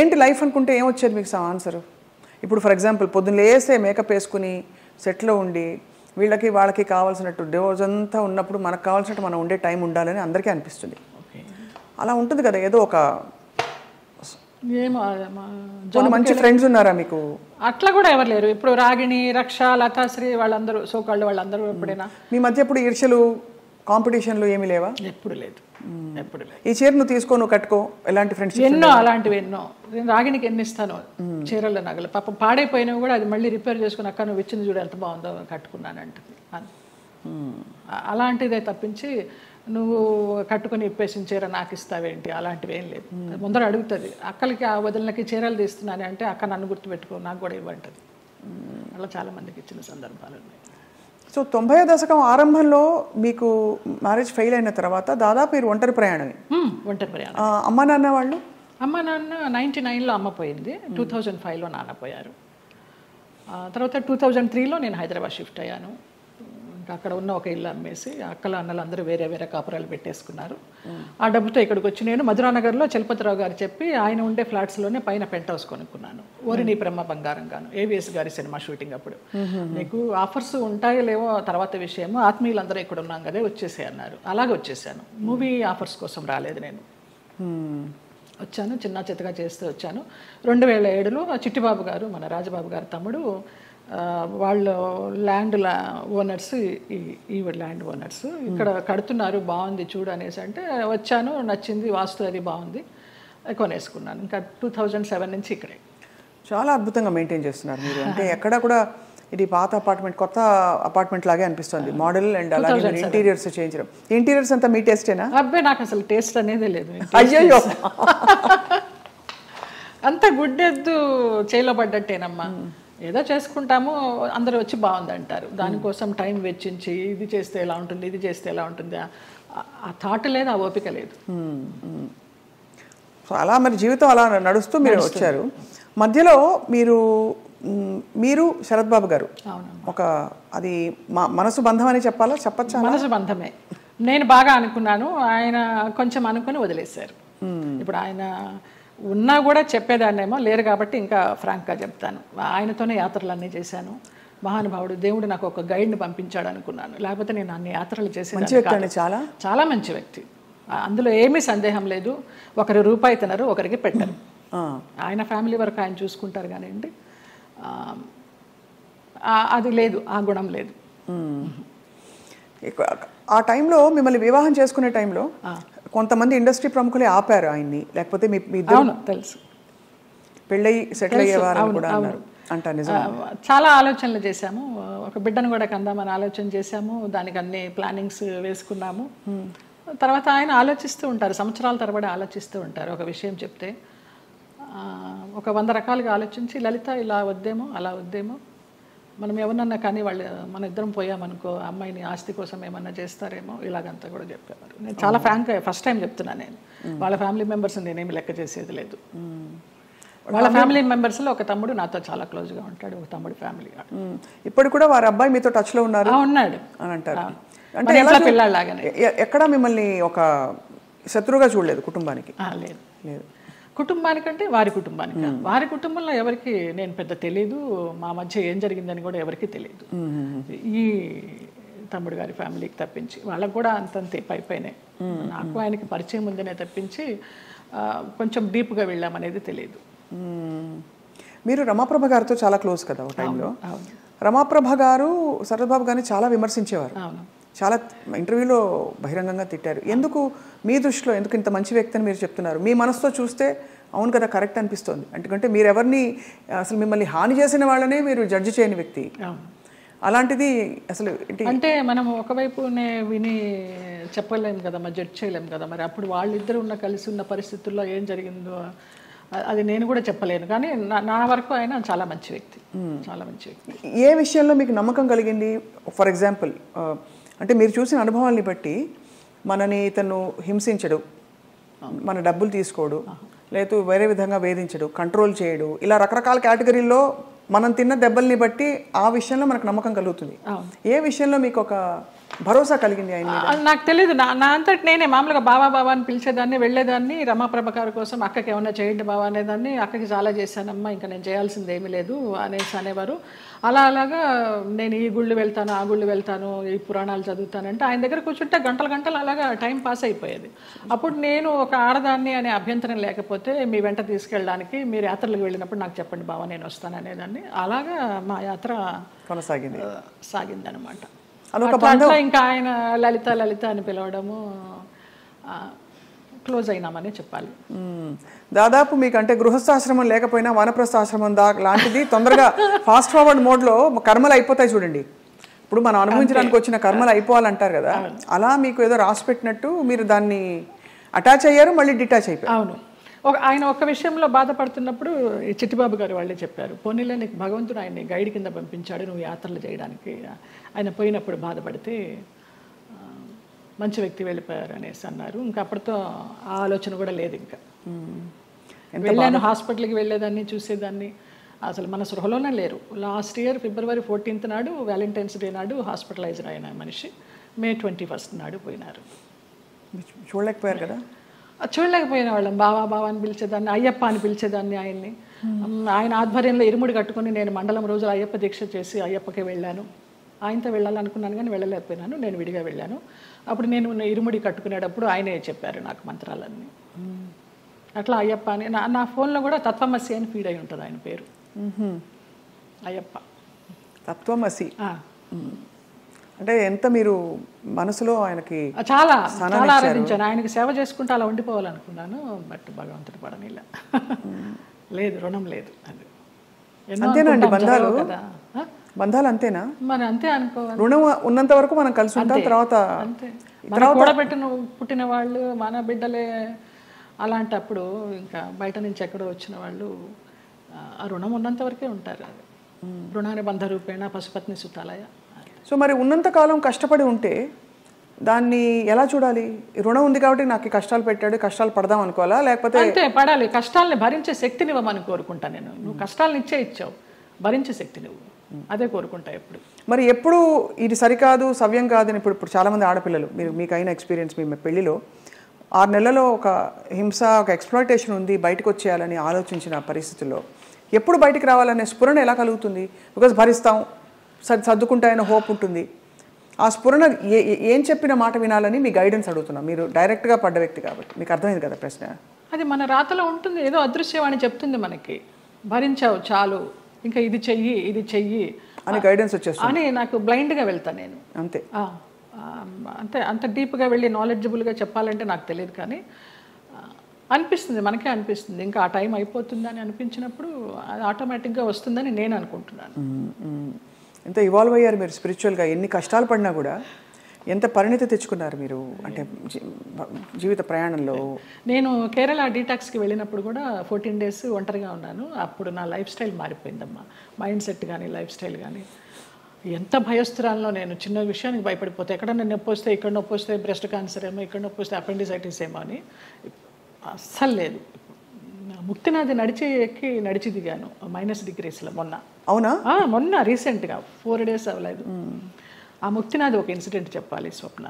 ఏంటి లైఫ్ అనుకుంటే ఏమొచ్చేది మీకు ఆన్సర్? ఇప్పుడు ఫర్ ఎగ్జాంపుల్ పొద్దున్న లేస్తే మేకప్ వేసుకుని సెట్లో ఉండి వాళ్ళకి కావాల్సినట్టు డివోర్స్ అంతా ఉన్నప్పుడు మనకు కావాల్సినట్టు మనం ఉండే టైం ఉండాలని అందరికీ అనిపిస్తుంది. అలా ఉంటుంది కదా. ఏదో ఒక మంచి ఫ్రెండ్స్ ఉన్నారా మీకు? అట్లా కూడా ఎవరు లేరు. ఇప్పుడు రాగిణి, రక్ష, లతాశ్రీ వాళ్ళందరూ సోకాళ్ళు వాళ్ళందరూ ఎప్పుడైనా మీ మధ్య ఎప్పుడు ఈర్ష్యలు, కాంపిటీషన్లు ఏమీ లేవా? ఎప్పుడు లేదు, ఎప్పుడు లేదు. ఈ చీర నువ్వు తీసుకో, నువ్వు కట్టుకో, ఎలాంటి ఫ్రెండ్స్? ఎన్నో అలాంటివి ఎన్నో. నేను రాగిణికి ఎన్ని ఇస్తాను చీరల నగలు. పాపం పాడైపోయినవి కూడా అది మళ్ళీ రిపేర్ చేసుకుని, అక్క నువ్వు ఇచ్చింది చూడు ఎంత బాగుందో, కట్టుకున్నానంటుంది. అలాంటిదే తప్పించి నువ్వు కట్టుకుని ఇప్పేసిన చీర నాకు ఇస్తావేంటి, అలాంటివి ఏం లేదు. ముందర అడుగుతుంది, అక్కలకి ఆ వదిలినకి చీరలు తీస్తున్నాను అంటే అక్క నన్ను గుర్తుపెట్టుకో, నాకు కూడా ఇవ్వంటుంది. అలా చాలామందికి ఇచ్చిన సందర్భాలు ఉన్నాయి. సో 90వ దశకం ఆరంభంలో మీకు మ్యారేజ్ ఫెయిల్ అయిన తర్వాత దాదాపు మీరు ఒంటరి ప్రయాణమే. ఒంటరి ప్రయాణం. అమ్మ నాన్న వాళ్ళు? అమ్మ నాన్న 99లో అమ్మ పోయింది, 2005లో నాన్న పోయారు. తర్వాత 2003లో నేను హైదరాబాద్ షిఫ్ట్ అయ్యాను. ఇంకా అక్కడ ఉన్న ఒక ఇల్లు అమ్మేసి అక్కల అన్నలు అందరూ వేరే వేరే కాపురాలు పెట్టేసుకున్నారు. ఆ డబ్బుతో ఇక్కడికి వచ్చి నేను మధురానగర్లో చలపతిరావు గారు చెప్పి ఆయన ఉండే ఫ్లాట్స్లోనే పైన పెంట్ హౌస్ కొనుక్కున్నాను. ఓరిని బ్రహ్మ బంగారం గాను, ఏవిఎస్ గారి సినిమా షూటింగ్ అప్పుడు. నీకు ఆఫర్స్ ఉంటాయో లేవో తర్వాత విషయము, ఆత్మీయులందరూ ఇక్కడ ఉన్నాం కదా వచ్చేసే అన్నారు. అలాగే వచ్చేసాను. మూవీ ఆఫర్స్ కోసం రాలేదు నేను. వచ్చాను, చిన్న చిత్తగా చేస్తూ వచ్చాను. 2007లో చిట్టిబాబు గారు, మన రాజబాబు గారు తమ్ముడు, వాళ్ళు ల్యాండ్ ఓనర్స్, ఈ ల్యాండ్ ఓనర్స్ ఇక్కడ కడుతున్నారు, బాగుంది చూడు అనేసి అంటే వచ్చాను, నచ్చింది, వాస్తు అది బాగుంది, కొనేసుకున్నాను. ఇంకా 2007 నుంచి ఇక్కడే. చాలా అద్భుతంగా మెయింటైన్ చేస్తున్నారు మీరు. అంటే ఎక్కడ కూడా ఇది పాత అపార్ట్మెంట్ కొత్త అపార్ట్మెంట్ లాగే అనిపిస్తుంది. మోడల్ అండ్ అలాగే ఇంటీరియర్స్ చేయించడం. ఇంటీరియర్స్ అంతా మీ టేస్టేనా? అబ్బాయి నాకు అసలు టేస్ట్ అనేది లేదు. అయ్యో, అంత గుడ్డెద్దు చేలో పడ్డట్టేనమ్మా. ఏదో చేసుకుంటాము, అందరూ వచ్చి బాగుంది అంటారు. దానికోసం టైం వెచ్చించి ఇది చేస్తే ఎలా ఉంటుంది, ఇది చేస్తే ఎలా ఉంటుంది, ఆ థాట్ లేదు, ఆ ఓపిక లేదు. సో అలా మరి జీవితం అలా నడుస్తూ మీరు వచ్చారు. మధ్యలో మీరు శరత్ బాబు గారు ఒక అది మనసు బంధం అని చెప్పచ్చా? మనసు బంధమే. నేను బాగా అనుకున్నాను, ఆయన కొంచెం అనుకుని వదిలేశారు. ఇప్పుడు ఆయన ఉన్నా కూడా చెప్పేదాన్నేమో, లేరు కాబట్టి ఇంకా ఫ్రాంక్గా చెప్తాను. ఆయనతోనే యాత్రలన్నీ చేశాను. మహానుభావుడు దేవుడు నాకు ఒక గైడ్ని పంపించాడు అనుకున్నాను. లేకపోతే నేను అన్ని యాత్రలు మంచి చేసేదాన్ని వ్యక్తి కాదు. అండి, చాలా చాలా మంచి వ్యక్తి, అందులో ఏమీ సందేహం లేదు. ఒకరి రూపాయి తినరు, ఒకరికి పెట్టరు. ఆయన ఫ్యామిలీ వరకు ఆయన చూసుకుంటారు కానివ్వండి, అది లేదు, ఆ గుణం లేదు. ఆ టైంలో మిమ్మల్ని వివాహం చేసుకునే టైంలో కొంతమంది ఇండస్ట్రీ ప్రముఖులే ఆపారు ఆయన్ని, లేకపోతే మీ అవును తెలుసు, పెళ్ళయి సెటిల్ అయ్యేవారు కూడా అన్నారు అంట, నిజం? చాలా ఆలోచనలు చేశాము, ఒక బిడ్డను కూడా కందామని ఆలోచన చేశాము, దానికి అన్ని ప్లానింగ్స్ వేసుకున్నాము. తర్వాత ఆయన ఆలోచిస్తూ ఉంటారు, సంవత్సరాల తరబడి ఆలోచిస్తూ ఉంటారు. ఒక విషయం చెప్తే ఒక 100 రకాలుగా ఆలోచించి, లలిత ఇలా వద్దేమో అలా వద్దేమో, మనం ఎవరన్నా కానీ వాళ్ళు మన ఇద్దరం పోయామనుకో అమ్మాయిని ఆస్తి కోసం ఏమన్నా చేస్తారేమో, ఇలాగంతా కూడా చెప్పేవారు. నేను చాలా ఫ్రాంక్గా ఫస్ట్ టైం చెప్తున్నాను, నేను వాళ్ళ ఫ్యామిలీ మెంబర్స్ నేనేమి లెక్క చేసేది లేదు. వాళ్ళ ఫ్యామిలీ మెంబర్స్లో ఒక తమ్ముడు నాతో చాలా క్లోజ్గా ఉంటాడు, ఒక తమ్ముడు ఫ్యామిలీ. ఇప్పుడు కూడా వారి అబ్బాయి మీతో టచ్లో ఉన్నారు ఉన్నాడు అని అంటారు. అంటే పిల్లలాగానే ఎక్కడ మిమ్మల్ని ఒక శత్రువుగా చూడలేదు కుటుంబానికి? లేదు లేదు, కుటుంబానికంటే వారి కుటుంబానికి, వారి కుటుంబంలో ఎవరికి నేను పెద్ద తెలీదు, మా మధ్య ఏం జరిగిందని కూడా ఎవరికి తెలియదు. ఈ తమ్ముడు గారి ఫ్యామిలీకి తప్పించి వాళ్ళకు కూడా అంతంతే పైపైనే, నాకు ఆయనకి పరిచయం ఉందనే తప్పించి కొంచెం డీప్గా వెళ్ళామనేది తెలియదు. మీరు రమాప్రభ గారితో చాలా క్లోజ్ కదా ఒక టైంలో. రమాప్రభ గారు శరత్బాబు గారిని చాలా విమర్శించేవారు, చాలా ఇంటర్వ్యూలో బహిరంగంగా తిట్టారు. ఎందుకు మీ దృష్టిలో ఎందుకు ఇంత మంచి వ్యక్తి అని మీరు చెప్తున్నారు? మీ మనసుతో చూస్తే అవును కదా కరెక్ట్ అనిపిస్తుంది, ఎందుకంటే మీరు ఎవరిని అసలు మిమ్మల్ని హాని చేసిన వాళ్ళనే మీరు జడ్జి చేయని వ్యక్తి. అలాంటిది అసలు అంటే మనం ఒకవైపునే విని చెప్పలేము కదా, మరి జడ్జ్ చేయలేము కదా. మరి అప్పుడు వాళ్ళిద్దరు కలిసి ఉన్న పరిస్థితుల్లో ఏం జరిగిందో అది నేను కూడా చెప్పలేను. కానీ నా వరకు ఆయన చాలా మంచి వ్యక్తి, చాలా మంచి వ్యక్తి. ఏ విషయంలో మీకు నమ్మకం కలిగింది? ఫర్ ఎగ్జాంపుల్, అంటే మీరు చూసిన అనుభవాల్ని బట్టి మనని ఇతను హింసించడు, మన డబ్బులు తీసుకోడు, లేదు వేరే విధంగా వేధించడు, కంట్రోల్ చేయడు, ఇలా రకరకాల కేటగిరీల్లో మనం తిన్న దెబ్బల్ని బట్టి ఆ విషయంలో మనకు నమ్మకం కలుగుతుంది. ఏ విషయంలో మీకు ఒక భరోసా కలిగింది ఆయన? నాకు తెలియదు, నా అంతటి నేనే మామూలుగా బావా బావా అని పిలిచేదాన్ని, వెళ్ళేదాన్ని. రమాప్రభ గారి కోసం అక్కకి ఏమన్నా చేయండి బావా అనేదాన్ని. అక్కకి చాలా చేశానమ్మా, ఇంకా నేను చేయాల్సింది ఏమీ లేదు అనేవారు. అలాగా నేను ఈ గుళ్ళు వెళ్తాను, ఆ గుళ్ళు వెళ్తాను, ఈ పురాణాలు చదువుతానంటే ఆయన దగ్గర కూర్చుంటే గంటలు గంటలు అలాగా టైం పాస్ అయిపోయేది. అప్పుడు నేను ఒక ఆడదాన్ని అనే అభ్యంతరం లేకపోతే మీ వెంట తీసుకెళ్ళడానికి, మీరు యాత్రలకు వెళ్ళినప్పుడు నాకు చెప్పండి బావా నేను వస్తాను అనేదాన్ని. అలాగా మా యాత్ర సాగిందనమాట. అట్లా ఇంకా ఆయన లలిత లలిత అని పిలవడము, క్లోజ్ అయినామని చెప్పాలి. దాదాపు మీకు అంటే గృహస్థాశ్రమం లేకపోయినా వానప్రస్థాశ్రమం లాంటిది తొందరగా ఫాస్ట్ ఫార్వర్డ్ మోడ్లో కర్మలు అయిపోతాయి చూడండి. ఇప్పుడు మనం అనుభవించడానికి వచ్చిన కర్మలు అయిపోవాలంటారు కదా, అలా మీకు ఏదో రాసి పెట్టినట్టు మీరు దాన్ని అటాచ్ అయ్యారు, మళ్ళీ డిటాచ్ అయిపోయారు. అవును, ఆయన ఒక విషయంలో బాధపడుతున్నప్పుడు చిట్టిబాబు గారు వాళ్ళే చెప్పారు, పోనీలే నీకు భగవంతుడు ఆయన్ని గైడ్ కింద పంపించాడు నువ్వు యాత్రలు చేయడానికి. ఆయన పోయినప్పుడు బాధపడితే మంచి వ్యక్తి వెళ్ళిపోయారు అనేసి అన్నారు. ఇంకా అప్పటితో ఆ ఆలోచన కూడా లేదు. ఇంకా వెళ్ళాను, హాస్పిటల్కి వెళ్ళేదాన్ని, చూసేదాన్ని, అసలు మన సృహలోనే లేరు. లాస్ట్ ఇయర్ February 14th నాడు, వ్యాలంటైన్స్ డే నాడు హాస్పిటలైజ్డ్ అయిన మనిషి May 21st నాడు పోయినారు. చూడలేకపోయారు కదా? చూడలేకపోయిన వాళ్ళం. బావా బావా అని పిలిచేదాన్ని, అయ్యప్ప అని పిలిచేదాన్ని ఆయన్ని. ఆయన ఆధ్వర్యంలో ఇరుముడి కట్టుకుని నేను మండలం రోజులు అయ్యప్ప దీక్ష చేసి అయ్యప్పకే వెళ్ళాను. ఆయనతో వెళ్ళాలనుకున్నాను కానీ వెళ్ళలేకపోయినాను, నేను విడిగా వెళ్ళాను. అప్పుడు నేను ఇరుముడి కట్టుకునేటప్పుడు ఆయనే చెప్పారు నాకు మంత్రాలన్నీ. అట్లా అయ్యప్ప అని నా ఫోన్లో కూడా తత్వమసి అని ఫీడ్ అయి ఉంటుంది ఆయన పేరు, అయ్యప్ప తత్వమసి. అంటే ఎంత మీరు మనసులో ఆయనకి చాలా చాలా ఆరాధించాను. ఆయనకి సేవ చేసుకుంటూ అలా ఉండిపోవాలనుకున్నాను, బట్ భగవంతుడు పడనిలా. లేదు, రుణం లేదు. అది అంతేనండి, బంధాలు బంధాలు అంతేనా? మరి అంతే అనుకోవాలి. రుణం ఉన్నంత వరకు మనం కలిసి ఉంటాం, తర్వాత అంతే. కూడబెట్టిన పుట్టిన వాళ్ళు మన బిడ్డలే. అలాంటప్పుడు ఇంకా బయట నుంచి ఎక్కడో వచ్చిన వాళ్ళు ఆ రుణం ఉన్నంత వరకే ఉంటారు. అది రుణాన్ని బంధ రూపేణ పశుపత్ని సుతాలయ. సో మరి ఉన్నంతకాలం కష్టపడి ఉంటే దాన్ని ఎలా చూడాలి? రుణం ఉంది కాబట్టి నాకు కష్టాలు పెట్టాడు, కష్టాలు పడదాం అనుకోవాలా? లేకపోతే అంతే, పడాలి. కష్టాలని భరించే శక్తిని ఇవ్వమని కోరుకుంటా నేను. నువ్వు కష్టాలను ఇచ్చావు, భరించే శక్తి నువ్వు, అదే కోరుకుంటా ఎప్పుడు. మరి ఎప్పుడు ఇది సరికాదు, సవ్యం కాదని ఇప్పుడు చాలామంది ఆడపిల్లలు, మీకు అయిన ఎక్స్పీరియన్స్, మీ పెళ్లిలో 6 నెలల్లో ఒక హింస, ఒక ఎక్స్‌ప్లాయిటేషన్ ఉంది, బయటకు వచ్చేయాలని ఆలోచించిన పరిస్థితుల్లో ఎప్పుడు బయటికి రావాలనే స్ఫురణ ఎలా కలుగుతుంది? బికాజ్ భరిస్తాం, సర్దుకుంటాయన్న హోప్ ఉంటుంది. ఆ స్ఫురణ ఏం చెప్పిన మాట వినాలని మీ గైడెన్స్ అడుగుతున్నాం. మీరు డైరెక్ట్గా పడ్డ వ్యక్తి కాబట్టి మీకు అర్థమైంది కదా ప్రశ్న. అది మన రాతలో ఉంటుంది, ఏదో అదృశ్యవాణి చెప్తుంది మనకి, భరించావు చాలు, ఇంకా ఇది చెయ్యి అని గైడెన్స్ వచ్చేస్తుంది అని. నాకు బ్లైండ్గా వెళ్తాను నేను అంతే. అంతే, అంత డీప్గా వెళ్ళి నాలెడ్జబుల్గా చెప్పాలంటే నాకు తెలియదు, కానీ అనిపిస్తుంది, మనకే అనిపిస్తుంది. ఇంకా ఆ టైం అయిపోతుందని అనిపించినప్పుడు అది ఆటోమేటిక్గా వస్తుందని నేను అనుకుంటున్నాను. ఎంత ఇవాల్వ్ అయ్యారు మీరు స్పిరిచువల్గా, ఎన్ని కష్టాలు పడినా కూడా ఎంత పరిణితి తెచ్చుకున్నారు మీరు అంటే జీవిత ప్రయాణంలో. నేను కేరళ డీటాక్స్కి వెళ్ళినప్పుడు కూడా 14 days ఒంటరిగా ఉన్నాను. అప్పుడు నా లైఫ్ స్టైల్ మారిపోయిందమ్మా, మైండ్ సెట్ కానీ లైఫ్ స్టైల్ కానీ. ఎంత భయస్థురాల్లో నేను, చిన్న విషయానికి భయపడిపోతే, ఎక్కడన్నా నొప్పి వస్తే, ఇక్కడ నొప్పి వస్తే బ్రెస్ట్ క్యాన్సర్ ఏమో, ఇక్కడ నొప్పి వస్తే అపెండిసైటిస్ ఏమో అని అస్సలు లేదు. ముక్తినాథ్ నడిచి దిగాను -degreesలో మొన్న. అవునా? మొన్న రీసెంట్గా 4 days అవ్వలేదు. ఆ ముక్తినాథ్ ఒక ఇన్సిడెంట్ చెప్పాలి స్వప్న.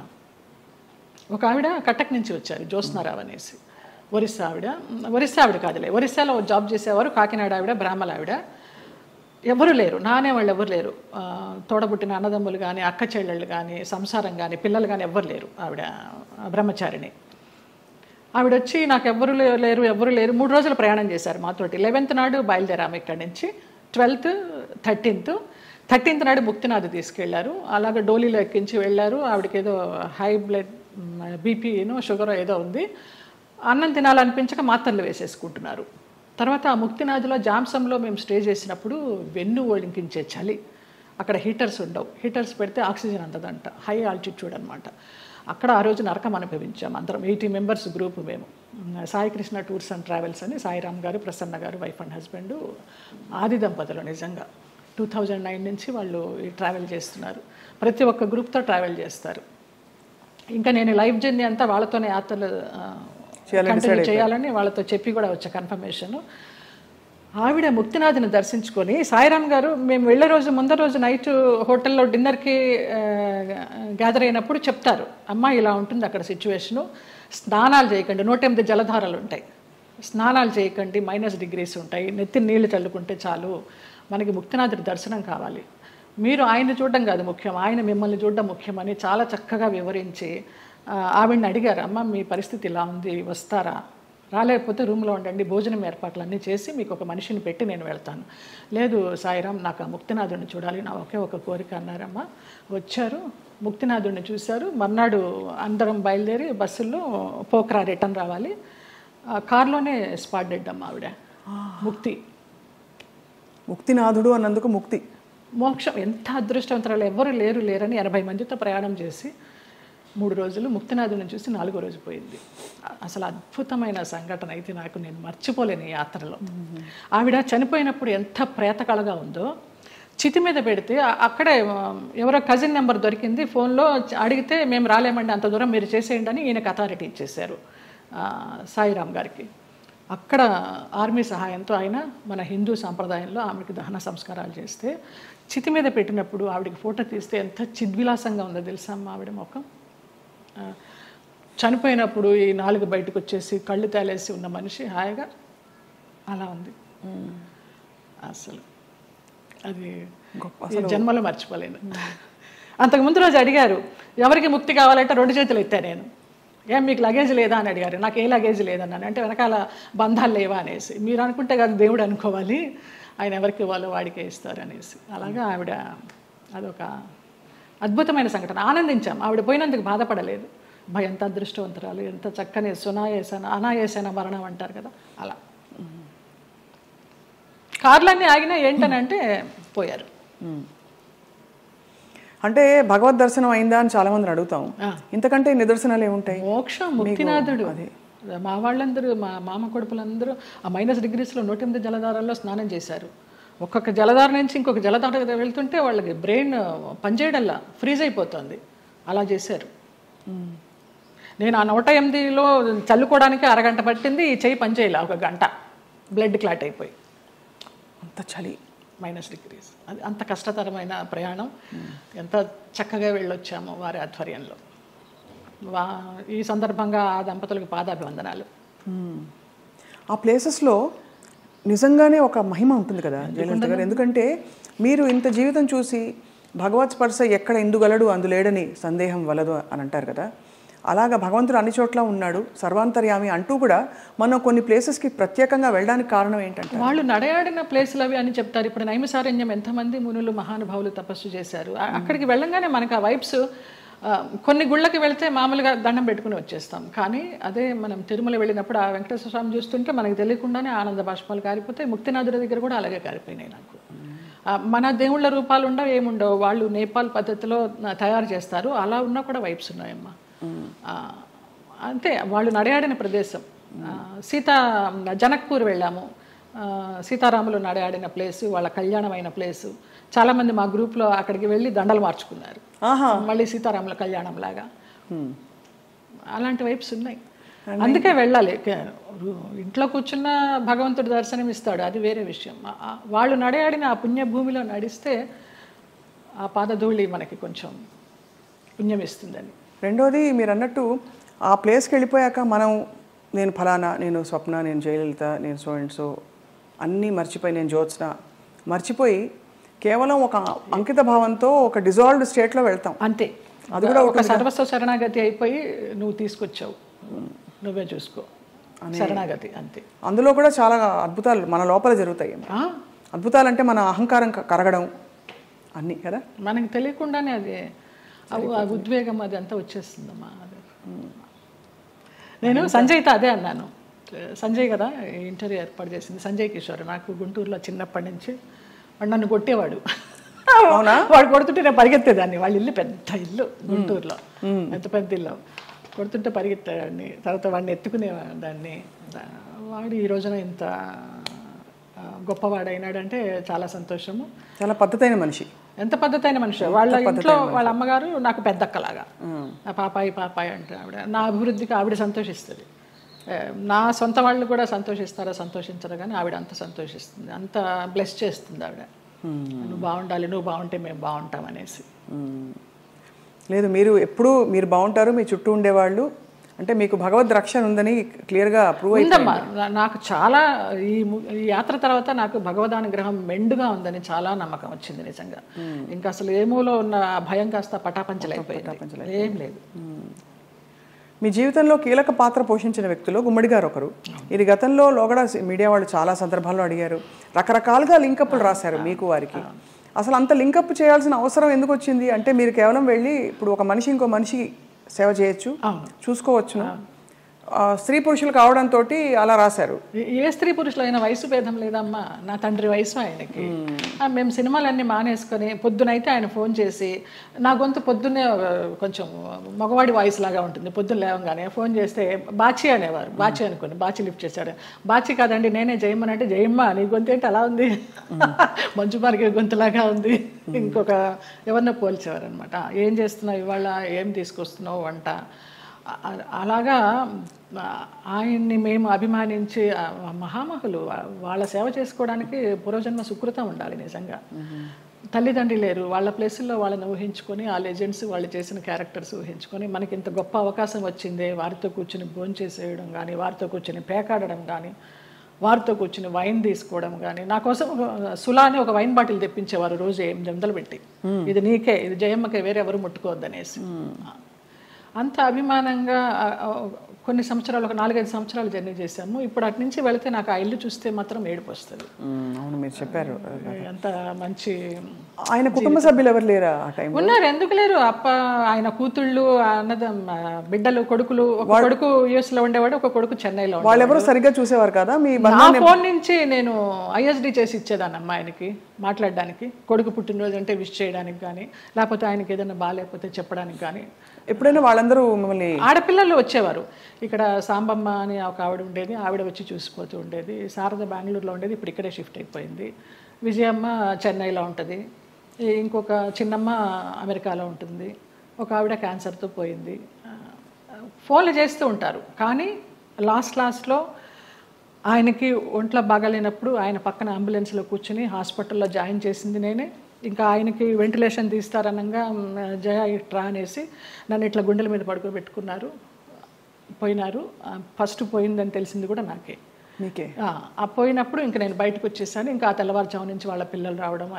ఒక ఆవిడ కటక్ నుంచి వచ్చారు, జ్యోత్స్నారావు అనేసి, ఒరిస్సా ఆవిడ కాదులే, ఒరిస్సాలో జాబ్ చేసేవారు, కాకినాడ ఆవిడ, బ్రాహ్మణ ఆవిడ. ఎవరు లేరు, నానేవాళ్ళు ఎవరు లేరు, తోడబుట్టిన అన్నదమ్ములు కానీ అక్క చెల్లెళ్ళు కానీ సంసారం కానీ పిల్లలు కానీ ఎవ్వరు లేరు. ఆవిడ బ్రహ్మచారిణి. ఆవిడ వచ్చి నాకు ఎవరు లేరు 3 రోజులు ప్రయాణం చేశారు మాతోటి. 11th నాడు బయలుదేరాము ఇక్కడి నుంచి, 12th 13th నాడు ముక్తినాథ్ తీసుకెళ్లారు. అలాగే డోలీలో ఎక్కించి వెళ్ళారు. ఆవిడకి ఏదో హై బ్లడ్ బీపీనో షుగర్ ఏదో ఉంది. అన్నం తినాలనిపించక మాత్రలు వేసేసుకుంటున్నారు. తర్వాత ఆ ముక్తినాథ్లో జామ్సంలో మేము స్టే చేసినప్పుడు వెన్ను వణికించే చలి, అక్కడ హీటర్స్ ఉండవు, హీటర్స్ పెడితే ఆక్సిజన్ అందదంట, హై ఆల్టిట్యూడ్ అనమాట. అక్కడ ఆ రోజు నరకం అనుభవించాం అందరం, 80 members గ్రూప్ మేము. Sai Krishna tours and travels అని సాయిరామ్ గారు, ప్రసన్న గారు, వైఫ్ అండ్ హస్బెండ్, ఆది దంపతులు. నిజంగా 2009 నుంచి వాళ్ళు ఈ ట్రావెల్ చేస్తున్నారు. ప్రతి ఒక్క గ్రూప్తో ట్రావెల్ చేస్తారు. ఇంకా నేను లైఫ్ జర్నీ అంతా వాళ్ళతోనే యాత్రలు కంటిన్యూ చేయాలని వాళ్ళతో చెప్పి కూడా వచ్చా కన్ఫర్మేషన్. ఆవిడ ముక్తినాథ్ని దర్శించుకొని, సాయిరామ్ గారు మేము వెళ్ళే రోజు ముందర రోజు నైట్ హోటల్లో డిన్నర్కి గ్యాదర్ అయినప్పుడు చెప్తారు, అమ్మ ఇలా ఉంటుంది అక్కడ సిచ్యువేషను, స్నానాలు చేయకండి, 108 జలధారలు ఉంటాయి, స్నానాలు చేయకండి, -degrees ఉంటాయి, నెత్తి నీళ్లు చల్లుకుంటే చాలు, మనకి ముక్తినాథుడి దర్శనం కావాలి, మీరు ఆయన్ని చూడడం కాదు ముఖ్యం, ఆయన మిమ్మల్ని చూడడం ముఖ్యమని చాలా చక్కగా వివరించి ఆవిడని అడిగారు, అమ్మ మీ పరిస్థితి ఇలా ఉంది, వస్తారా, రాలేకపోతే రూమ్లో ఉండండి, భోజనం ఏర్పాట్లన్నీ చేసి మీకు ఒక మనిషిని పెట్టి నేను వెళ్తాను. లేదు సాయిరామ్, నాకు ఆ ముక్తినాథుడిని చూడాలి, నా ఒకే ఒక కోరిక అన్నారమ్మ. వచ్చారు, ముక్తినాథుడిని చూశారు. మర్నాడు అందరం బయలుదేరి బస్సుల్లో పోక్రా రిటర్న్ రావాలి. కార్లోనే స్పాట్ డెడ్ అమ్మ ఆవిడ. ముక్తినాథుడు అన్నందుకు ముక్తి, మోక్షం. ఎంత అదృష్టవంతరాలు, ఎవరు లేరని 80 మందితో ప్రయాణం చేసి 3 రోజులు ముక్తినాథుని చూసి 4వ రోజు పోయింది. అసలు అద్భుతమైన సంఘటన అయితే నాకు, నేను మర్చిపోలేను ఈ యాత్రలో. ఆవిడ చనిపోయినప్పుడు ఎంత ప్రేతకళగా ఉందో, చితి మీద పెడితే అక్కడే ఎవరో కజిన్ నెంబర్ దొరికింది, ఫోన్లో అడిగితే మేము రాలేమండి, అంత దూరం మీరు చేసేయండి అని ఈయనకు అథారిటీ ఇచ్చేశారు సాయిరామ్ గారికి. అక్కడ ఆర్మీ సహాయంతో ఆయన మన హిందూ సాంప్రదాయంలో ఆమెకి దహన సంస్కారాలు చేస్తే, చితి మీద పెట్టినప్పుడు ఆవిడకి ఫోటో తీస్తే ఎంత చిద్విలాసంగా ఉందో తెలుసా అమ్మ ఆవిడ ముఖం. చనిపోయినప్పుడు ఈ 4 బయటకు వచ్చేసి కళ్ళు తేలేసి ఉన్న మనిషి హాయిగా అలా ఉంది. అసలు అది జన్మలో మర్చిపోలేను. అంతకుముందు రోజు అడిగారు, ఎవరికి ముక్తి కావాలంటే 2 చేతులు ఎత్తా నేను, ఏం మీకు లగేజ్ లేదా అని అడిగారు. నాకు ఏ లగేజ్ లేదన్నాను. అంటే వెనకాల బంధాలు లేవా అనేసి. మీరు అనుకుంటే కాదు, దేవుడు అనుకోవాలి, ఆయన ఎవరికి ఇవ్వాలో వాడికే ఇస్తారు అనేసి. అలాగా ఆవిడ అదొక అద్భుతమైన సంఘటన. ఆనందించాం, ఆవిడ పోయినందుకు బాధపడలేదు. ఎంత అదృష్టవంతరాలు, ఎంత చక్కని అనాయాసన మరణం అంటారు కదా, అలా. కార్లన్నీ ఆగినా ఏంటనంటే పోయారు. అంటే భగవద్ దర్శనం అయిందా అని చాలా మందిని అడుగుతాం. ఇంతకంటే నిదర్శనాలు ఏముంటాయి? మోక్షం, ముక్తినాథుడు. మా వాళ్ళందరూ, మా మామ కొడుకులందరూ ఆ -degreesలో 108 జలధారాల్లో స్నానం చేశారు. ఒక్కొక్క జలధార నుంచి ఇంకొక జలధార వెళ్తుంటే వాళ్ళకి బ్రెయిన్ పనిచేయడంలా ఫ్రీజ్ అయిపోతుంది. అలా చేశారు. నేను ఆ 108లో చల్లుకోవడానికి అరగంట పట్టింది, ఈ చెయ్యి పనిచేయాల 1 గంట, బ్లడ్ క్లాట్ అయిపోయి. అంత చలి, -degrees. అది అంత కష్టతరమైన ప్రయాణం. ఎంత చక్కగా వెళ్ళొచ్చామో వారి ఆధ్వర్యంలో. ఈ సందర్భంగా ఆ దంపతులకు పాదాభివందనాలు. ఆ ప్లేసెస్లో నిజంగానే ఒక మహిమ ఉంటుంది కదా జయలలిత గారు. ఎందుకంటే మీరు ఇంత జీవితం చూసి భగవత్ స్పర్శ ఎక్కడ ఎందుగలడు అందులేడని సందేహం వలదు అని అంటారు కదా, అలాగా భగవంతుడు అన్ని చోట్ల ఉన్నాడు సర్వాంతర్యామి అంటూ కూడా మనం కొన్ని ప్లేసెస్కి ప్రత్యేకంగా వెళ్ళడానికి కారణం ఏంటంటే వాళ్ళు నడయాడిన ప్లేసులు అవి అని చెప్తారు. ఇప్పుడు నైమిసారణ్యం ఎంతమంది మునులు మహానుభావులు తపస్సు చేశారు. అక్కడికి వెళ్ళంగానే మనకు ఆ వైబ్స్, కొన్ని గుళ్ళకి వెళ్తే మామూలుగా దండం పెట్టుకుని వచ్చేస్తాం, కానీ అదే మనం తిరుమల వెళ్ళినప్పుడు ఆ వెంకటేశ్వర స్వామి చూస్తుంటే మనకు తెలియకుండానే ఆనంద బాష్పాలు కారిపోతాయి. ముక్తినాథుడి దగ్గర కూడా అలాగే కారిపోయినాయి నాకు. మన దేవుళ్ళ రూపాలు ఉండవు, ఏముండవు, వాళ్ళు నేపాల్ పద్ధతిలో తయారు చేస్తారు, అలా ఉన్నా కూడా వైబ్స్ ఉన్నాయమ్మా. అంతే, వాళ్ళు నడయాడిన ప్రదేశం. జనక్పూర్ వెళ్ళాము, సీతారాములు నడయాడిన ప్లేసు, వాళ్ళ కళ్యాణమైన ప్లేసు. చాలామంది మా గ్రూప్లో అక్కడికి వెళ్ళి దండలు మార్చుకున్నారు, మళ్ళీ సీతారాముల కళ్యాణం లాగా. అలాంటి వైబ్స్ ఉన్నాయి, అందుకే వెళ్ళాలి. ఇంట్లో కూర్చున్న భగవంతుడు దర్శనం ఇస్తాడు, అది వేరే విషయం. వాళ్ళు నడయాడిన ఆ పుణ్యభూమిలో నడిస్తే ఆ పాదధూళి మనకి కొంచెం పుణ్యం ఇస్తుందని. రెండోది మీరు అన్నట్టు ఆ ప్లేస్కి వెళ్ళిపోయాక నేను ఫలానా, నేను స్వప్న, నేను జయలలిత, నేను సో అండ్ సో అన్నీ మర్చిపోయి, నేను జ్యోత్స్న మర్చిపోయి కేవలం ఒక అంకిత భావంతో ఒక డిజాల్వ్డ్ స్టేట్లో వెళ్తాం. అంతే, అది కూడా ఒక సర్వస్వ శరణాగతి అయిపోయి నువ్వు తీసుకొచ్చావు, నువ్వే చూసుకో, శరణాగతి అంతే. అందులో కూడా చాలా అద్భుతాలు మన లోపల జరుగుతాయి. అద్భుతాలు అంటే మన అహంకారం కరగడం అన్నీ కదా, మనకి తెలియకుండానే అది ఆ ఉద్వేగం అది అంతా వచ్చేస్తుందమ్మా. నేను సంజయ్తో అదే అన్నాను. సంజయ్ కదా ఇంటర్వ్యూ ఏర్పాటు చేసింది, సంజయ్ కిషోర్. నాకు గుంటూరులో చిన్నప్పటి నుంచి వాడు నన్ను కొట్టేవాడు. వాడు కొడుతుంటే నేను పరిగెత్తేదాన్ని. వాళ్ళ ఇల్లు పెద్ద ఇల్లు గుంటూరులో, ఎంత పెద్ద ఇల్లు. కొడుతుంటే పరిగెత్తేదాన్ని, తర్వాత వాడిని ఎత్తుకునేదాన్ని. వాడు ఈ రోజున ఇంత గొప్పవాడైనాడంటే చాలా సంతోషము. చాలా పద్ధతైన మనిషి. ఎంత పద్ధతైన మనిషి. వాళ్ళ ఇంట్లో వాళ్ళ అమ్మగారు నాకు పెద్దక్కలాగా, పాపాయి అంటే ఆవిడ. నా అభివృద్ధికి ఆవిడ సంతోషిస్తుంది. నా సొంత వాళ్ళు కూడా సంతోషిస్తారో సంతోషించరు, కానీ ఆవిడ అంత సంతోషిస్తుంది, అంత బ్లెస్ చేస్తుంది ఆవిడ. నువ్వు బాగుండాలి, నువ్వు బాగుంటే మేము బాగుంటాం అనేసి. లేదు, మీరు మీరు బాగుంటారు, మీ చుట్టూ ఉండేవాళ్ళు, అంటే మీకు భగవద్ రక్షణ ఉందని క్లియర్గా ప్రూవ్ అయిందమ్మా. నాకు చాలా ఈ యాత్ర తర్వాత నాకు భగవదానుగ్రహం మెండుగా ఉందని చాలా నమ్మకం వచ్చింది నిజంగా. ఇంకా అసలు ఏమూలో ఉన్న భయం కాస్త పటాపంచలైపోయింది, ఏం లేదు. మీ జీవితంలో కీలక పాత్ర పోషించిన వ్యక్తులు గుమ్మడి గారు ఒకరు. ఇది గతంలో లోగడ మీడియా వాళ్ళు చాలా సందర్భాల్లో అడిగారు, రకరకాలుగా లింకప్లు రాశారు మీకు వారికి. అసలు అంత లింకప్ చేయాల్సిన అవసరం ఎందుకు వచ్చింది? అంటే మీరు కేవలం వెళ్ళి ఇప్పుడు ఒక మనిషి ఇంకో మనిషి సేవ చేయొచ్చు, చూసుకోవచ్చును, స్త్రీ పురుషులు కావడంతో అలా రాశారు. ఏ స్త్రీ పురుషులైన వయసు భేదం లేదమ్మా. నా తండ్రి వయసు ఆయనకి. మేము సినిమాలన్నీ మానేసుకొని పొద్దునైతే ఆయన ఫోన్ చేసి, నా గొంతు పొద్దున్నే కొంచెం మగవాడి వాయిస్ లాగా ఉంటుంది, పొద్దున్న లేవగానే ఫోన్ చేస్తే బాచి అనేవారు. బాచి అనుకోండి, బాచి లిఫ్ట్ చేశాడు. బాచి కాదండి నేనే జయమ్మ అంటే, జయమ్మ నీ గొంతు ఏంటి అలా ఉంది, మంచు మార్గే గొంతులాగా ఉంది. ఇంకొక ఎవరినో పోల్చేవారు అనమాట. ఏం చేస్తున్నావు ఇవాళ, ఏం తీసుకొస్తున్నావు వంట, అలాగా ఆయన్ని మేము అభిమానించి మహామహులు. వాళ్ళ సేవ చేసుకోవడానికి పూర్వజన్మ సుకృతం ఉండాలి నిజంగా. తల్లిదండ్రి లేరు, వాళ్ళ ప్లేసుల్లో వాళ్ళని ఊహించుకొని, ఆ లెజెండ్స్ వాళ్ళు చేసిన క్యారెక్టర్స్ ఊహించుకొని మనకి ఇంత గొప్ప అవకాశం వచ్చిందే, వారితో కూర్చుని భోంచేసేయడం కానీ, వారితో కూర్చుని పేకాడడం కానీ, వారితో కూర్చుని వైన్ తీసుకోవడం కానీ. నా కోసం సులాని ఒక వైన్ బాటిల్ తెప్పించేవారు రోజు 800 పెట్టి, ఇది నీకే, ఇది జయమ్మకే, వేరే ఎవరు ముట్టుకోవద్దనేసి. అంత అభిమానంగా కొన్ని సంవత్సరాలు, ఒక 4-5 సంవత్సరాలు జర్నీ చేశాము. ఇప్పుడు అటు నుంచి వెళితే నాకు ఆ ఇల్లు చూస్తే మాత్రం ఏడుపు వస్తుంది. అవును, మీరు చెప్పారు. అంత మంచి. ఆయన కుటుంబ సభ్యులు ఎవరు లేరా ఆ టైం? ఉన్నారు, ఎందుకు లేరు. ఆయన కూతుళ్ళు, బిడ్డలు, కొడుకులు. ఒక కొడుకు US లో ఉండేవాడు, ఒక కొడుకు చెన్నైలో. వాళ్ళెవరూ సరిగ్గా చూసేవారు కదా. నా ఫోన్ నుంచి నేను ISD చేసి ఇచ్చేదాన్నమ్మా ఆయనకి మాట్లాడడానికి. కొడుకు పుట్టినరోజు అంటే విష్ చేయడానికి కానీ, లేకపోతే ఆయనకి ఏదైనా బాగాలేకపోతే చెప్పడానికి కానీ. ఎప్పుడైనా వాళ్ళందరూ మిమ్మల్ని, ఆడపిల్లలు వచ్చేవారు. ఇక్కడ సాంబమ్మ అని ఒక ఆవిడ ఉండేది, ఆవిడ వచ్చి చూసిపోతూ ఉండేది. శారద బెంగళూరులో ఉండేది, ఇప్పుడు ఇక్కడే షిఫ్ట్ అయిపోయింది. విజయమ్మ చెన్నైలో ఉంటుంది, ఇంకొక చిన్నమ్మ అమెరికాలో ఉంటుంది, ఒక ఆవిడ క్యాన్సర్తో పోయింది. ఫోన్లు చేస్తూ ఉంటారు, కానీ లాస్ట్లో ఆయనకి ఒంట్లో బాగాలేనప్పుడు ఆయన పక్కన అంబులెన్స్లో కూర్చుని హాస్పిటల్లో జాయిన్ చేసింది నేనే. ఇంకా ఆయనకి వెంటిలేషన్ తీస్తారనగా జయ ఇట్రా అనేసి నన్ను ఇట్లా గుండెల మీద పడుకోబెట్టుకున్నారు, పోయినారు. ఫస్ట్ పోయిందని తెలిసింది కూడా నాకే. పోయినప్పుడు ఇంకా నేను బయటకు వచ్చేసాను. ఇంకా ఆ తెల్లవారుజాము నుంచి వాళ్ళ పిల్లలు రావడం,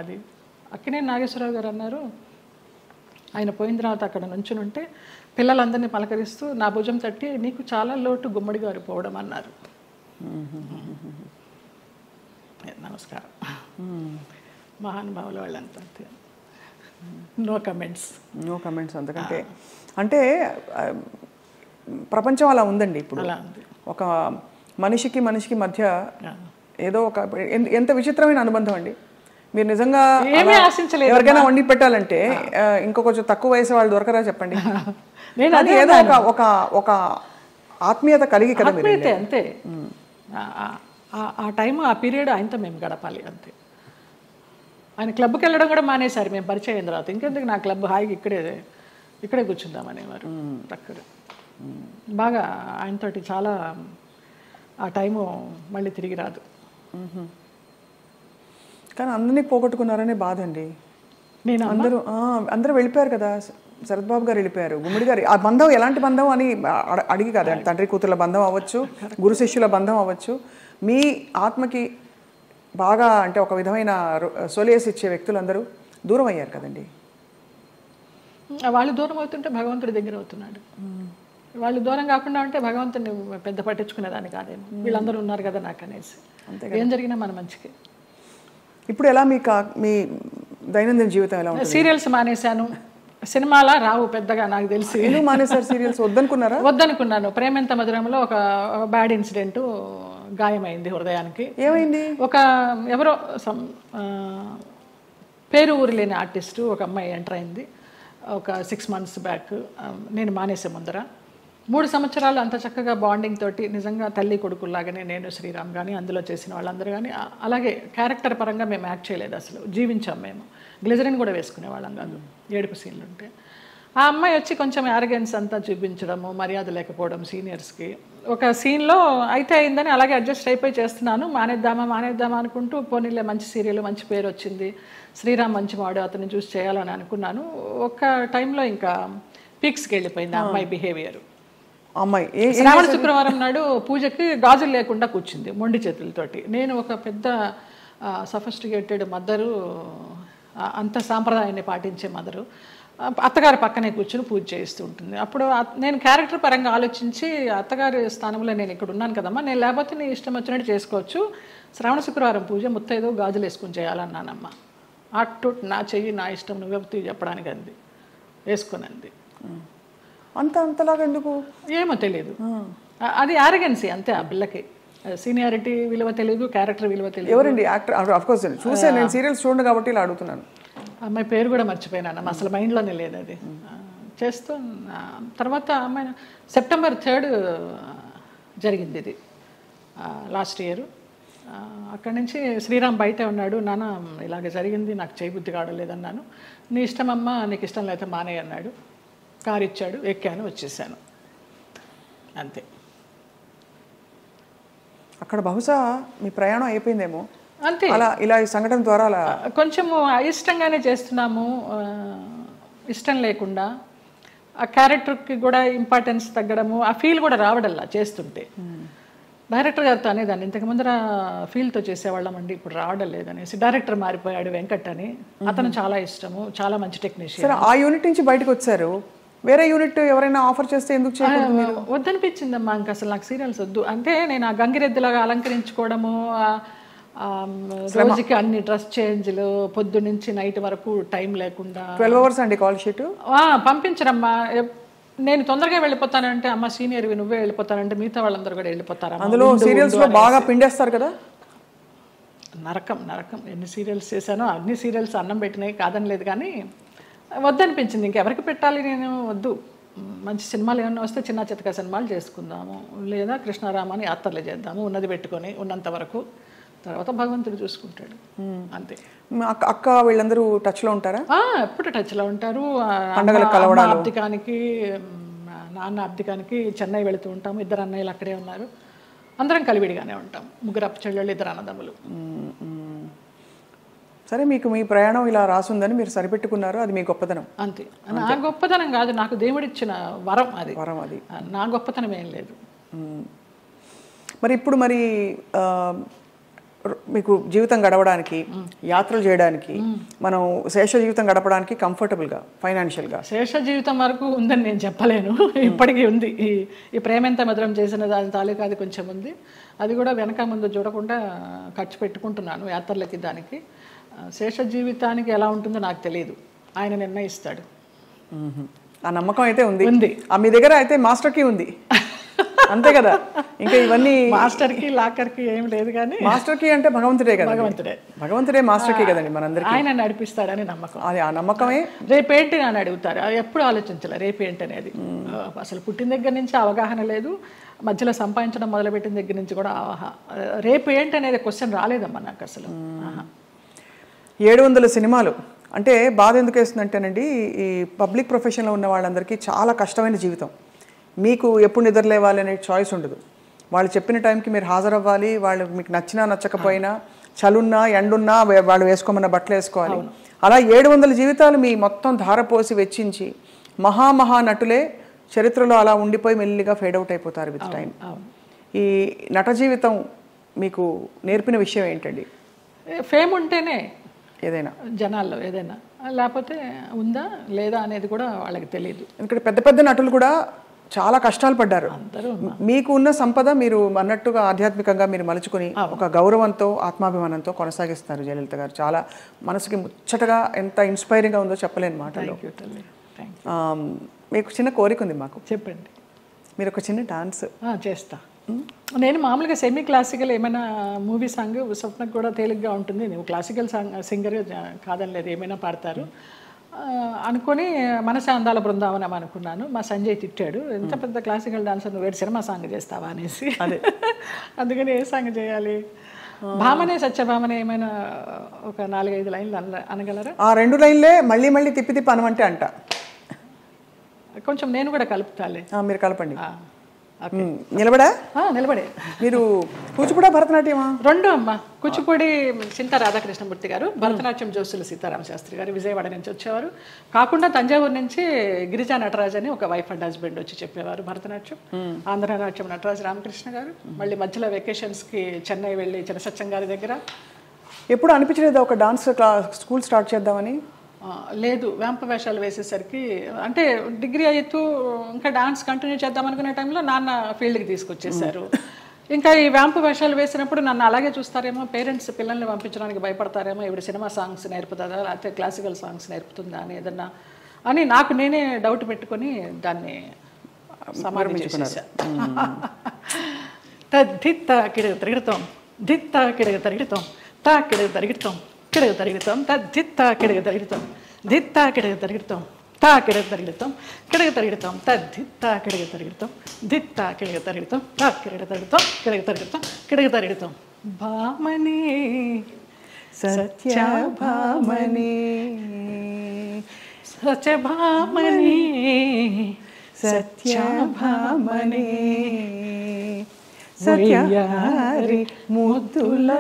అక్కినేని నాగేశ్వరరావు గారు అన్నారు, ఆయన పోయిన తర్వాత అక్కడ నుంచుని ఉంటే పిల్లలందరినీ పలకరిస్తూ నా భుజం తట్టి నీకు చాలా లోటు గుమ్మడి గారు పోవడం అన్నారు. నమస్కారం. మహానుభావులు వాళ్ళంతా అంతే. No comments. అంతకంటే అంటే ప్రపంచం అలా ఉందండి ఇప్పుడు. అలా ఉంది. ఒక మనిషికి మధ్య ఏదో ఒక ఎంత విచిత్రమైన అనుబంధం అండి. మీరు నిజంగా ఏమీ ఆశించలేదు. ఎవరికైనా వండి పెట్టాలంటే ఇంకో కొంచెం తక్కువ వయసు వాళ్ళు దొరకరా చెప్పండి. అది ఏదో ఒక ఒక ఆత్మీయత కలిగి కదా మీరు. అంతే. ఆ టైం ఆ పీరియడ్ ఆయనతో మేము గడపాలి అంతే. ఆయన క్లబ్కి వెళ్ళడం కూడా మానేశారు మేము పరిచయం అయిన తర్వాత. ఇంకెందుకు నా క్లబ్, హాయిగా ఇక్కడే కూర్చుందామనేవారు. అక్కడ బాగా ఆయనతోటి చాలా ఆ టైము మళ్ళీ తిరిగి రాదు. కానీ అందరినీ పోగొట్టుకున్నారనే బాధ అండి. నేను అందరూ వెళ్ళిపోయారు కదా. శరత్ బాబు గారు వెళ్ళిపోయారు, గుమ్మడి గారు. ఆ బంధం ఎలాంటి బంధం అని అడిగి కాదు, తండ్రి కూతుర్ల బంధం అవ్వచ్చు, గురు శిష్యుల బంధం అవ్వచ్చు. మీ ఆత్మకి బాగా అంటే ఒక విధమైన సొలేస్ ఇచ్చే వ్యక్తులందరూ దూరం అయ్యారు కదండి. వాళ్ళు దూరం అవుతుంటే భగవంతుడి దగ్గర అవుతున్నాడు. వాళ్ళు దూరం కాకుండా ఉంటే భగవంతుడిని పెద్ద పట్టించుకునేదాన్ని కాదేమో. వీళ్ళందరూ ఉన్నారు కదా నాకు అనేసి. ఏం జరిగినా మన మంచికి. ఇప్పుడు ఎలా మీ దైనందిన జీవితం ఎలా ఉంటుంది? సీరియల్స్ మానేశాను. సినిమాలా రావు పెద్దగా నాకు తెలిసి. ఎందుకు మానేశారు సీరియల్స్? వద్దనుకున్నాను. ప్రేమెంత మధురంలో ఒక బ్యాడ్ ఇన్సిడెంట్, గాయమైంది హృదయానికి. ఏమైంది? ఎవరో పేరు ఊరు లేని ఆర్టిస్టు ఒక అమ్మాయి ఎంటర్ అయింది ఒక 6 months బ్యాక్. నేను మానేసే ముందర 3 సంవత్సరాలు అంత చక్కగా బాండింగ్ తోటి నిజంగా తల్లి కొడుకుల్లాగానే నేను, శ్రీరామ్ కానీ అందులో చేసిన వాళ్ళందరూ కానీ అలాగే క్యారెక్టర్ పరంగా మేము యాక్ట్ చేయలేదు, అసలు జీవించాం మేము. గ్లిజరిన్ కూడా వేసుకునే వాళ్ళం కాదు ఏడుపు సీన్లు ఉంటే. ఆ అమ్మాయి వచ్చి కొంచెం యారగెన్స్ అంతా చూపించడము, మర్యాద లేకపోవడం సీనియర్స్కి. ఒక సీన్లో అయితే అయిందని అలాగే అడ్జస్ట్ అయిపోయి చేస్తున్నాను. మానేద్దామా అనుకుంటూ పోనీలే మంచి సీరియల్, మంచి పేరు వచ్చింది, శ్రీరామ్ మంచి వాడు, అతన్ని చూసి చేయాలని అనుకున్నాను. ఒక టైంలో ఇంకా పీక్స్కి వెళ్ళిపోయింది ఆ అమ్మాయి బిహేవియర్. అమ్మాయి శ్రావణ శుక్రవారం నాడు పూజకి గాజులు లేకుండా కూర్చుంది మొండి చేతులతోటి. నేను ఒక పెద్ద సఫిస్టికేటెడ్ మదరు, అంత సాంప్రదాయాన్ని పాటించే మదరు, అత్తగారి పక్కనే కూర్చుని పూజ చేస్తూ ఉంటుంది. అప్పుడు నేను క్యారెక్టర్ పరంగా ఆలోచించి అత్తగారి స్థానంలో నేను ఇక్కడ ఉన్నాను కదమ్మా, నేను లేకపోతే నీ ఇష్టం వచ్చినట్టు చేసుకోవచ్చు, శ్రావణ శుక్రవారం పూజ ముత్తైదో గాజులు వేసుకుని చేయాలన్నానమ్మా. అటు నా చెయ్యి నా ఇష్టం నువ్వే చెప్పడానికి అంది, వేసుకునంది. అంతలాగా ఎందుకు ఏమో తెలియదు. అది యారగెన్సీ అంతే. ఆ పిల్లకి సీనియారిటీ విలువ తెలియదు, క్యారెక్టర్ విలువ తెలియదు. ఎవరండి యాక్టర్? ఆఫ్ కోర్స్ చూసే, నేను సీరియల్స్ చూడండి కాబట్టి ఇలా అడుగుతున్నాను. అమ్మాయి పేరు కూడా మర్చిపోయినాను, అసలు మైండ్లోనే లేదు అది. చేస్తూ తర్వాత అమ్మాయి September 3 జరిగింది ఇది లాస్ట్ ఇయర్. అక్కడి నుంచి శ్రీరామ్ బయటే ఉన్నాడు. నాన్న ఇలాగ జరిగింది, నాకు చేయబుద్ధి కావడలేదన్నాను. నీ ఇష్టమమ్మా, నీకు ఇష్టం లేకపోతే మానే అన్నాడు. కారు ఇచ్చాడు, ఎక్కాను, వచ్చేసాను అంతే. అక్కడ బహుశా మీ ప్రయాణం అయిపోయిందేమో అంతే. అలా ఇలా ఈ సంఘటన ద్వారా అలా కొంచెము అయిష్టంగానే చేస్తున్నాము, ఇష్టం లేకుండా. ఆ క్యారెక్టర్కి కూడా ఇంపార్టెన్స్ తగ్గడము, ఆ ఫీల్ కూడా రావడల్లా చేస్తుంటే. డైరెక్టర్ గారితో అనేదాన్ని, ఇంతకు ముందర ఫీల్తో చేసేవాళ్ళం అండి, ఇప్పుడు రావడం లేదనేసి. డైరెక్టర్ మారిపోయాడు, వెంకట్ అని. అతను చాలా ఇష్టము, చాలా మంచి టెక్నీషియన్. ఆ యూనిట్ నుంచి బయటకు వచ్చారు, వేరే యూనిట్ ఎవరైనా ఆఫర్ చేస్తే ఎందుకు చేయకూడదు? వద్దనిపించిందమ్మా, ఇంక అసలు నాకు సీరియల్స్ వద్దు. అంటే నేను ఆ గంగిరెద్దులాగా అలంకరించుకోవడము, రోజుకి అన్ని డ్రెస్ చేంజ్లు, పొద్దు నుంచి నైట్ వరకు టైం లేకుండా. 12 hours అండి కాల్ షీట్. పంపించరమ్మా. నేను తొందరగా వెళ్ళిపోతానంటే, అమ్మ సీనియర్వి నువ్వే వెళ్ళిపోతానంటే మిగతా వాళ్ళందరూ కూడా వెళ్ళిపోతారు. అందులో సీరియల్స్ లో బాగా పిండేస్తారు కదా. నరకం. ఎన్ని సీరియల్స్ చేశానో అన్ని సీరియల్స్ అన్నం పెట్టినాయి, కాదని లేదు. కానీ వద్దనిపించింది, ఇంకెవరికి పెట్టాలి, నేను వద్దు. మంచి సినిమాలు ఏమన్నా వస్తే చిన్న చితక సినిమాలు చేసుకుందాము, లేదా కృష్ణారామాని యాత్రలు చేద్దాము, ఉన్నది పెట్టుకొని ఉన్నంత వరకు. తర్వాత భగవంతుడు చూసుకుంటాడు అంతే. అక్క వీళ్ళందరూ టచ్లో ఉంటారా? ఎప్పుడు టచ్లో ఉంటారు. అబ్దికానికి, నాన్న అబ్దికానికి చెన్నై వెళుతూ ఉంటాము. 2 అన్నయ్యలు అక్కడే ఉన్నారు. అందరం కలివిడిగానే ఉంటాం. 3 చెల్లెళ్ళు, 2 అన్నదమ్ములు. సరే, మీకు మీ ప్రయాణం ఇలా రాసుందని మీరు సరిపెట్టుకున్నారు, అది మీ గొప్పతనం అంతే. నా గొప్పతనం కాదు, నాకు దేవుడిచ్చిన వరం అది. నా గొప్పతనం ఏం లేదు. మరి ఇప్పుడు మీకు జీవితం గడవడానికి, యాత్రలు చేయడానికి, మనం శేష జీవితం గడపడానికి కంఫర్టబుల్గా ఫైనాన్షియల్గా? శేష జీవితం వరకు ఉందని నేను చెప్పలేను, ఇప్పటికీ ఉంది. ఈ ప్రేమెంత మధురం చేసిన దాని తాలూకా అది కొంచెం ఉంది. అది కూడా వెనక ముందు చూడకుండా ఖర్చు పెట్టుకుంటున్నాను యాత్రలకి. దానికి శేష జీవితానికి ఎలా ఉంటుందో నాకు తెలియదు, ఆయన నిర్ణయిస్తాడు. ఆ నమ్మకం అయితే ఉంది. మీ దగ్గర అయితే మాస్టర్ కీ ఉంది అంతే కదా? ఇంకా ఇవన్నీ మాస్టర్కి లాకర్కి ఏం లేదు, కానీ మాస్టర్ కీ అంటే భగవంతుడే కదా. భగవంతుడే మాస్టర్ కీ కదండి మనందరికీ. ఆయన నడిపిస్తాడని నమ్మకం. అది ఆ నమ్మకమే. రేపేంటి అని అడుగుతారు, ఎప్పుడు ఆలోచించాలి రేపేంటి అనేది. అసలు పుట్టిన దగ్గర నుంచి అవగాహన లేదు, మధ్యలో సంపాదించడం మొదలుపెట్టిన దగ్గర నుంచి కూడా రేపు ఏంటి అనేది క్వశ్చన్ రాలేదమ్మా నాకు అసలు. 700 సినిమాలు అంటే బాధ ఎందుకు వేస్తుందంటేనండి, ఈ పబ్లిక్ ప్రొఫెషన్లో ఉన్న వాళ్ళందరికీ చాలా కష్టమైన జీవితం. మీకు ఎప్పుడు నిద్రలేవాలి అనే చాయిస్ ఉండదు. వాళ్ళు చెప్పిన టైంకి మీరు హాజరవ్వాలి. వాళ్ళు మీకు నచ్చినా నచ్చకపోయినా, చలున్నా ఎండున్నా వాళ్ళు వేసుకోమన్న బట్టలు వేసుకోవాలి. అలా 700 జీవితాలు మీ మొత్తం ధారపోసి వెచ్చించి మహా నటులే చరిత్రలో అలా ఉండిపోయి మెల్లిగా ఫేడ్ అవుట్ అయిపోతారు విత్ టైం. ఈ నట జీవితం మీకు నేర్పిన విషయం ఏంటండి? ఫేమ్ ఉంటేనే ఏదైనా జనాల్లో ఏదైనా, లేకపోతే ఉందా లేదా అనేది కూడా వాళ్ళకి తెలియదు. ఎందుకంటే పెద్ద పెద్ద నటులు కూడా చాలా కష్టాలు పడ్డారు. మీకు ఉన్న సంపద మీరు అన్నట్టుగా ఆధ్యాత్మికంగా మీరు మలుచుకుని ఒక గౌరవంతో ఆత్మాభిమానంతో కొనసాగిస్తున్నారు జయలలిత గారు. చాలా మనసుకి ముచ్చటగా ఎంత ఇన్స్పైరింగ్గా ఉందో చెప్పలేని మాటలు. మీకు చిన్న కోరిక ఉంది మాకు. చెప్పండి. మీరు ఒక చిన్న డాన్స్ చేస్తా. నేను మామూలుగా సెమీ క్లాసికల్ ఏమైనా మూవీ సాంగ్ స్వప్నకు కూడా తేలిగ్గా ఉంటుంది. నువ్వు క్లాసికల్ సింగర్ కాదని లేదు, ఏమైనా పాడతారు అనుకొని మనసే అందాల బృందావనం అనుకున్నాను. మా సంజయ్ తిట్టాడు, ఎంత పెద్ద క్లాసికల్ డాన్సర్ నువ్వు వేడు సినిమా సాంగ్ చేస్తావా అనేసి. అందుకని ఏ సాంగ్ చేయాలి? భామనే సత్యభామనే ఏమైనా ఒక 4-5 లైన్లు అనగలరా? ఆ 2 లైన్లే మళ్ళీ మళ్ళీ తిప్పి అనమంటే అంట. కొంచెం నేను కూడా కలుపుతాలే. మీరు కలపండి. నిలబడే మీరు కూచిపూడి భరతనాట్యమా? 2 అమ్మ. కూచిపూడి చింతా రాధాకృష్ణమూర్తి గారు, భరతనాట్యం జోసుల సీతారామ శాస్త్రి గారు విజయవాడ నుంచి వచ్చేవారు. కాకుండా తంజావూరు నుంచి గిరిజా నటరాజ్ అని ఒక వైఫ్ అండ్ హస్బెండ్ వచ్చి చెప్పేవారు భరతనాట్యం. ఆంధ్రనాట్యం నటరాజ్ రామకృష్ణ గారు. మళ్ళీ మధ్యలో వెకేషన్స్కి చెన్నై వెళ్ళి చినసత్యం గారి దగ్గర. ఎప్పుడు అనిపించలేదు ఒక డాన్స్ స్కూల్ స్టార్ట్ చేద్దామని? లేదు, వేంప వేషాలు వేసేసరికి, అంటే డిగ్రీ అవుతూ ఇంకా డాన్స్ కంటిన్యూ చేద్దాం అనుకునే టైంలో నాన్న ఫీల్డ్కి తీసుకొచ్చేసారు. ఇంకా ఈ వేంప వేషాలు వేసినప్పుడు నన్ను అలాగే చూస్తారేమో, పేరెంట్స్ పిల్లల్ని పంపించడానికి భయపడతారేమో, ఇప్పుడు సినిమా సాంగ్స్ నేర్పుతుందా లేకపోతే క్లాసికల్ సాంగ్స్ నేర్పుతుందా అని ఏదన్నా అని నాకు నేనే డౌట్ పెట్టుకొని దాన్ని సమారంభించేసాను. తిరుగుతాం దిత్త కిడగ తిరుగుతాం తా కిడగ తిరుగుతాం కిడగ తిరుగుతాం దిత్త కిడగ తిరుగుతాం దిత్త కిడగ తిరుగుతాం తా కిడగ తిరుగుతాం కిడగ తిరుగుతాం దిత్త కిడగ తిరుగుతాం దిత్త కిడగ తిరుగుతాం తా కిడగ తిరుగుతాం కిడగ తిరుగుతాం కిడగ తిరుగుతాం. భామని సత్యభామని సత్యభామని సత్యభామని సత్యారి ముద్దుల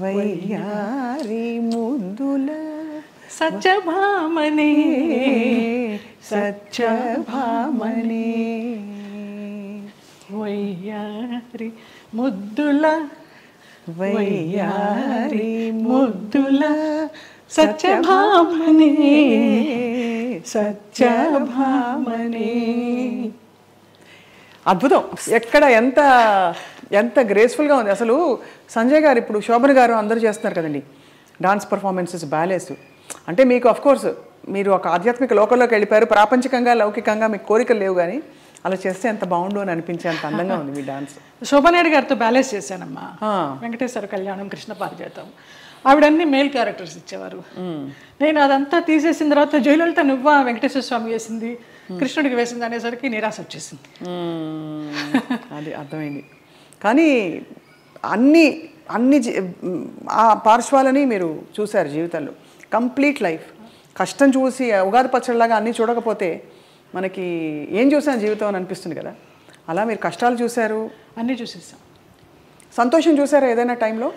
వయ్యారి ముద్దుల సత్యభామని సత్యభామని వయ్యారి ముద్దుల వయ్యారి ముద్దుల సత్యభామని సత్యభామని. అద్భుతం. ఎక్కడ ఎంత ఎంత గ్రేస్ఫుల్గా ఉంది అసలు. సంజయ్ గారు, ఇప్పుడు శోభన్ గారు అందరూ చేస్తున్నారు కదండి డాన్స్ పర్ఫార్మెన్సెస్, బ్యాలేస్. అంటే మీకు అఫ్కోర్స్ మీరు ఒక ఆధ్యాత్మిక లోకంలోకి వెళ్ళిపోయారు. ప్రాపంచికంగా లౌకికంగా మీకు కోరికలు లేవు, కానీ అలా చేస్తే ఎంత బాగుండు అని అనిపించే అంత అందంగా ఉంది మీ డాన్స్. శోభనాయుడు గారితో బ్యాలెన్స్ చేశానమ్మా. వెంకటేశ్వర కళ్యాణం, కృష్ణ పారిజాతం, ఆవిడన్నీ మేల్ క్యారెక్టర్స్ ఇచ్చేవారు. నేను అదంతా తీసేసిన తర్వాత జయలలిత నువ్వా వెంకటేశ్వర స్వామి వేసింది, కృష్ణుడికి వేసింది అనేసరికి నిరాశ వచ్చేసింది. అది అర్థమైంది. కానీ అన్ని అన్ని ఆ పార్శ్వాలని మీరు చూశారు జీవితంలో. కంప్లీట్ లైఫ్ కష్టం చూసి ఉగాది పచ్చడిలాగా అన్నీ చూడకపోతే మనకి ఏం చూసాను జీవితం అని అనిపిస్తుంది కదా. అలా మీరు కష్టాలు చూశారు, అన్నీ చూసేసాం. సంతోషం చూసారా ఏదైనా టైంలో?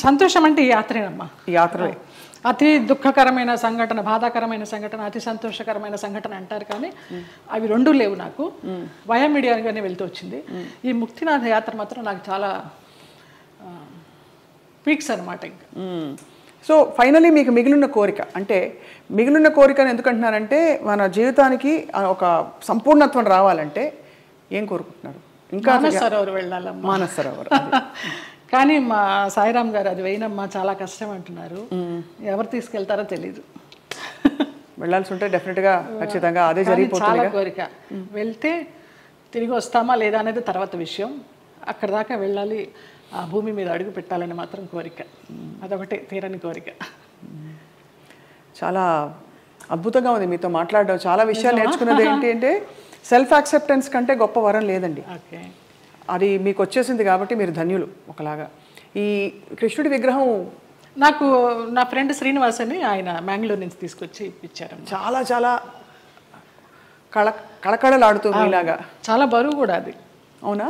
సంతోషం అంటే ఈ యాత్రేనమ్మా. ఈ యాత్రే అతి దుఃఖకరమైన సంఘటన, బాధాకరమైన సంఘటన, అతి సంతోషకరమైన సంఘటన అంటారు, కానీ అవి 2 లేవు నాకు. వయా మీడియాగానే వెళ్తూ వచ్చింది. ఈ ముక్తినాథ యాత్ర మాత్రం నాకు చాలా పీక్స్ అనమాట ఇంకా. సో ఫైనలీ మీకు మిగిలిన కోరిక అంటే మిగిలిన కోరికను ఎందుకంటున్నానంటే మన జీవితానికి ఒక సంపూర్ణత్వం రావాలంటే ఏం కోరుకుంటున్నారు? ఇంకా మానస సరోవర్ వెళ్ళాలమ్మా. మానస సరోవర్ కానీ మా సాయిరామ్ గారు అది వేయనమ్మా చాలా కష్టం అంటున్నారు. ఎవరు తీసుకెళ్తారో తెలీదు. వెళ్ళాల్సి ఉంటే డెఫినెట్గా ఖచ్చితంగా అదే జరిగిపోతుంది. చాలా కోరిక. వెళ్తే తిరిగి వస్తామా లేదా అనేది తర్వాత విషయం. అక్కడ దాకా వెళ్ళాలి, ఆ భూమి మీద అడుగు పెట్టాలని మాత్రం కోరిక. అదొకటి తీరని కోరిక. చాలా అద్భుతంగా ఉంది మీతో మాట్లాడడం. చాలా విషయాలు నేర్చుకున్నది ఏంటి అంటే సెల్ఫ్ యాక్సెప్టెన్స్ కంటే గొప్ప వరం లేదండి. ఓకే, అది మీకు వచ్చేసింది కాబట్టి మీరు ధన్యులు. ఒకలాగా ఈ కృష్ణుడి విగ్రహం నాకు నా ఫ్రెండ్ శ్రీనివాస్ అని ఆయన మ్యాంగ్లూర్ నుంచి తీసుకొచ్చి ఇప్పించారు. చాలా చాలా కళకళలాడుతుంది ఇలాగా. చాలా బరువు కూడా అది. అవునా?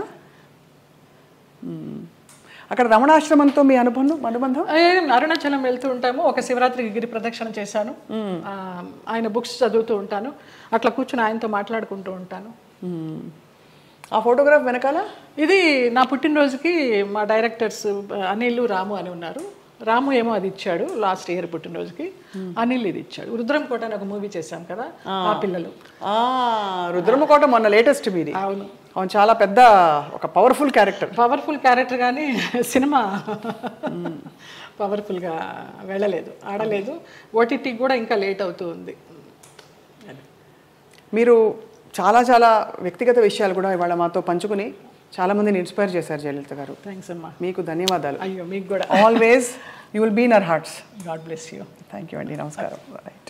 అక్కడ రమణాశ్రమంతో మీ అనుబంధం? అరుణాచలం వెళ్తూ ఉంటాము. ఒక శివరాత్రికి గిరి ప్రదక్షిణ చేశాను. ఆయన బుక్స్ చదువుతూ ఉంటాను. అట్లా కూర్చుని ఆయనతో మాట్లాడుకుంటూ ఉంటాను. ఆ ఫోటోగ్రాఫ్ వెనకాల ఇది నా పుట్టినరోజుకి మా డైరెక్టర్స్ అనిల్, రాము అని ఉన్నారు. రాము ఏమో అది ఇచ్చాడు లాస్ట్ ఇయర్ పుట్టినరోజుకి. అనిల్ ఇది ఇచ్చాడు. రుద్రంకోట అని ఒక మూవీ చేశాం కదా, ఆ పిల్లలు. రుద్రమకోట మొన్న లేటెస్ట్ మీది. అవును, అవును, చాలా పెద్ద ఒక పవర్ఫుల్ క్యారెక్టర్ కానీ సినిమా పవర్ఫుల్గా వెళ్ళలేదు, ఆడలేదు. ఓటీటీకి కూడా ఇంకా లేట్ అవుతూ ఉంది. మీరు చాలా చాలా వ్యక్తిగత విషయాలు కూడా ఇవాళ మాతో పంచుకుని చాలామందిని ఇన్స్పైర్ చేశారు జయలలిత గారు. థ్యాంక్స్ అమ్మా. మీకు ధన్యవాదాలు. అయ్యో మీకు కూడా. Always you will be in our hearts. God bless you. Thank you అండి. నమస్కారం. రైట్.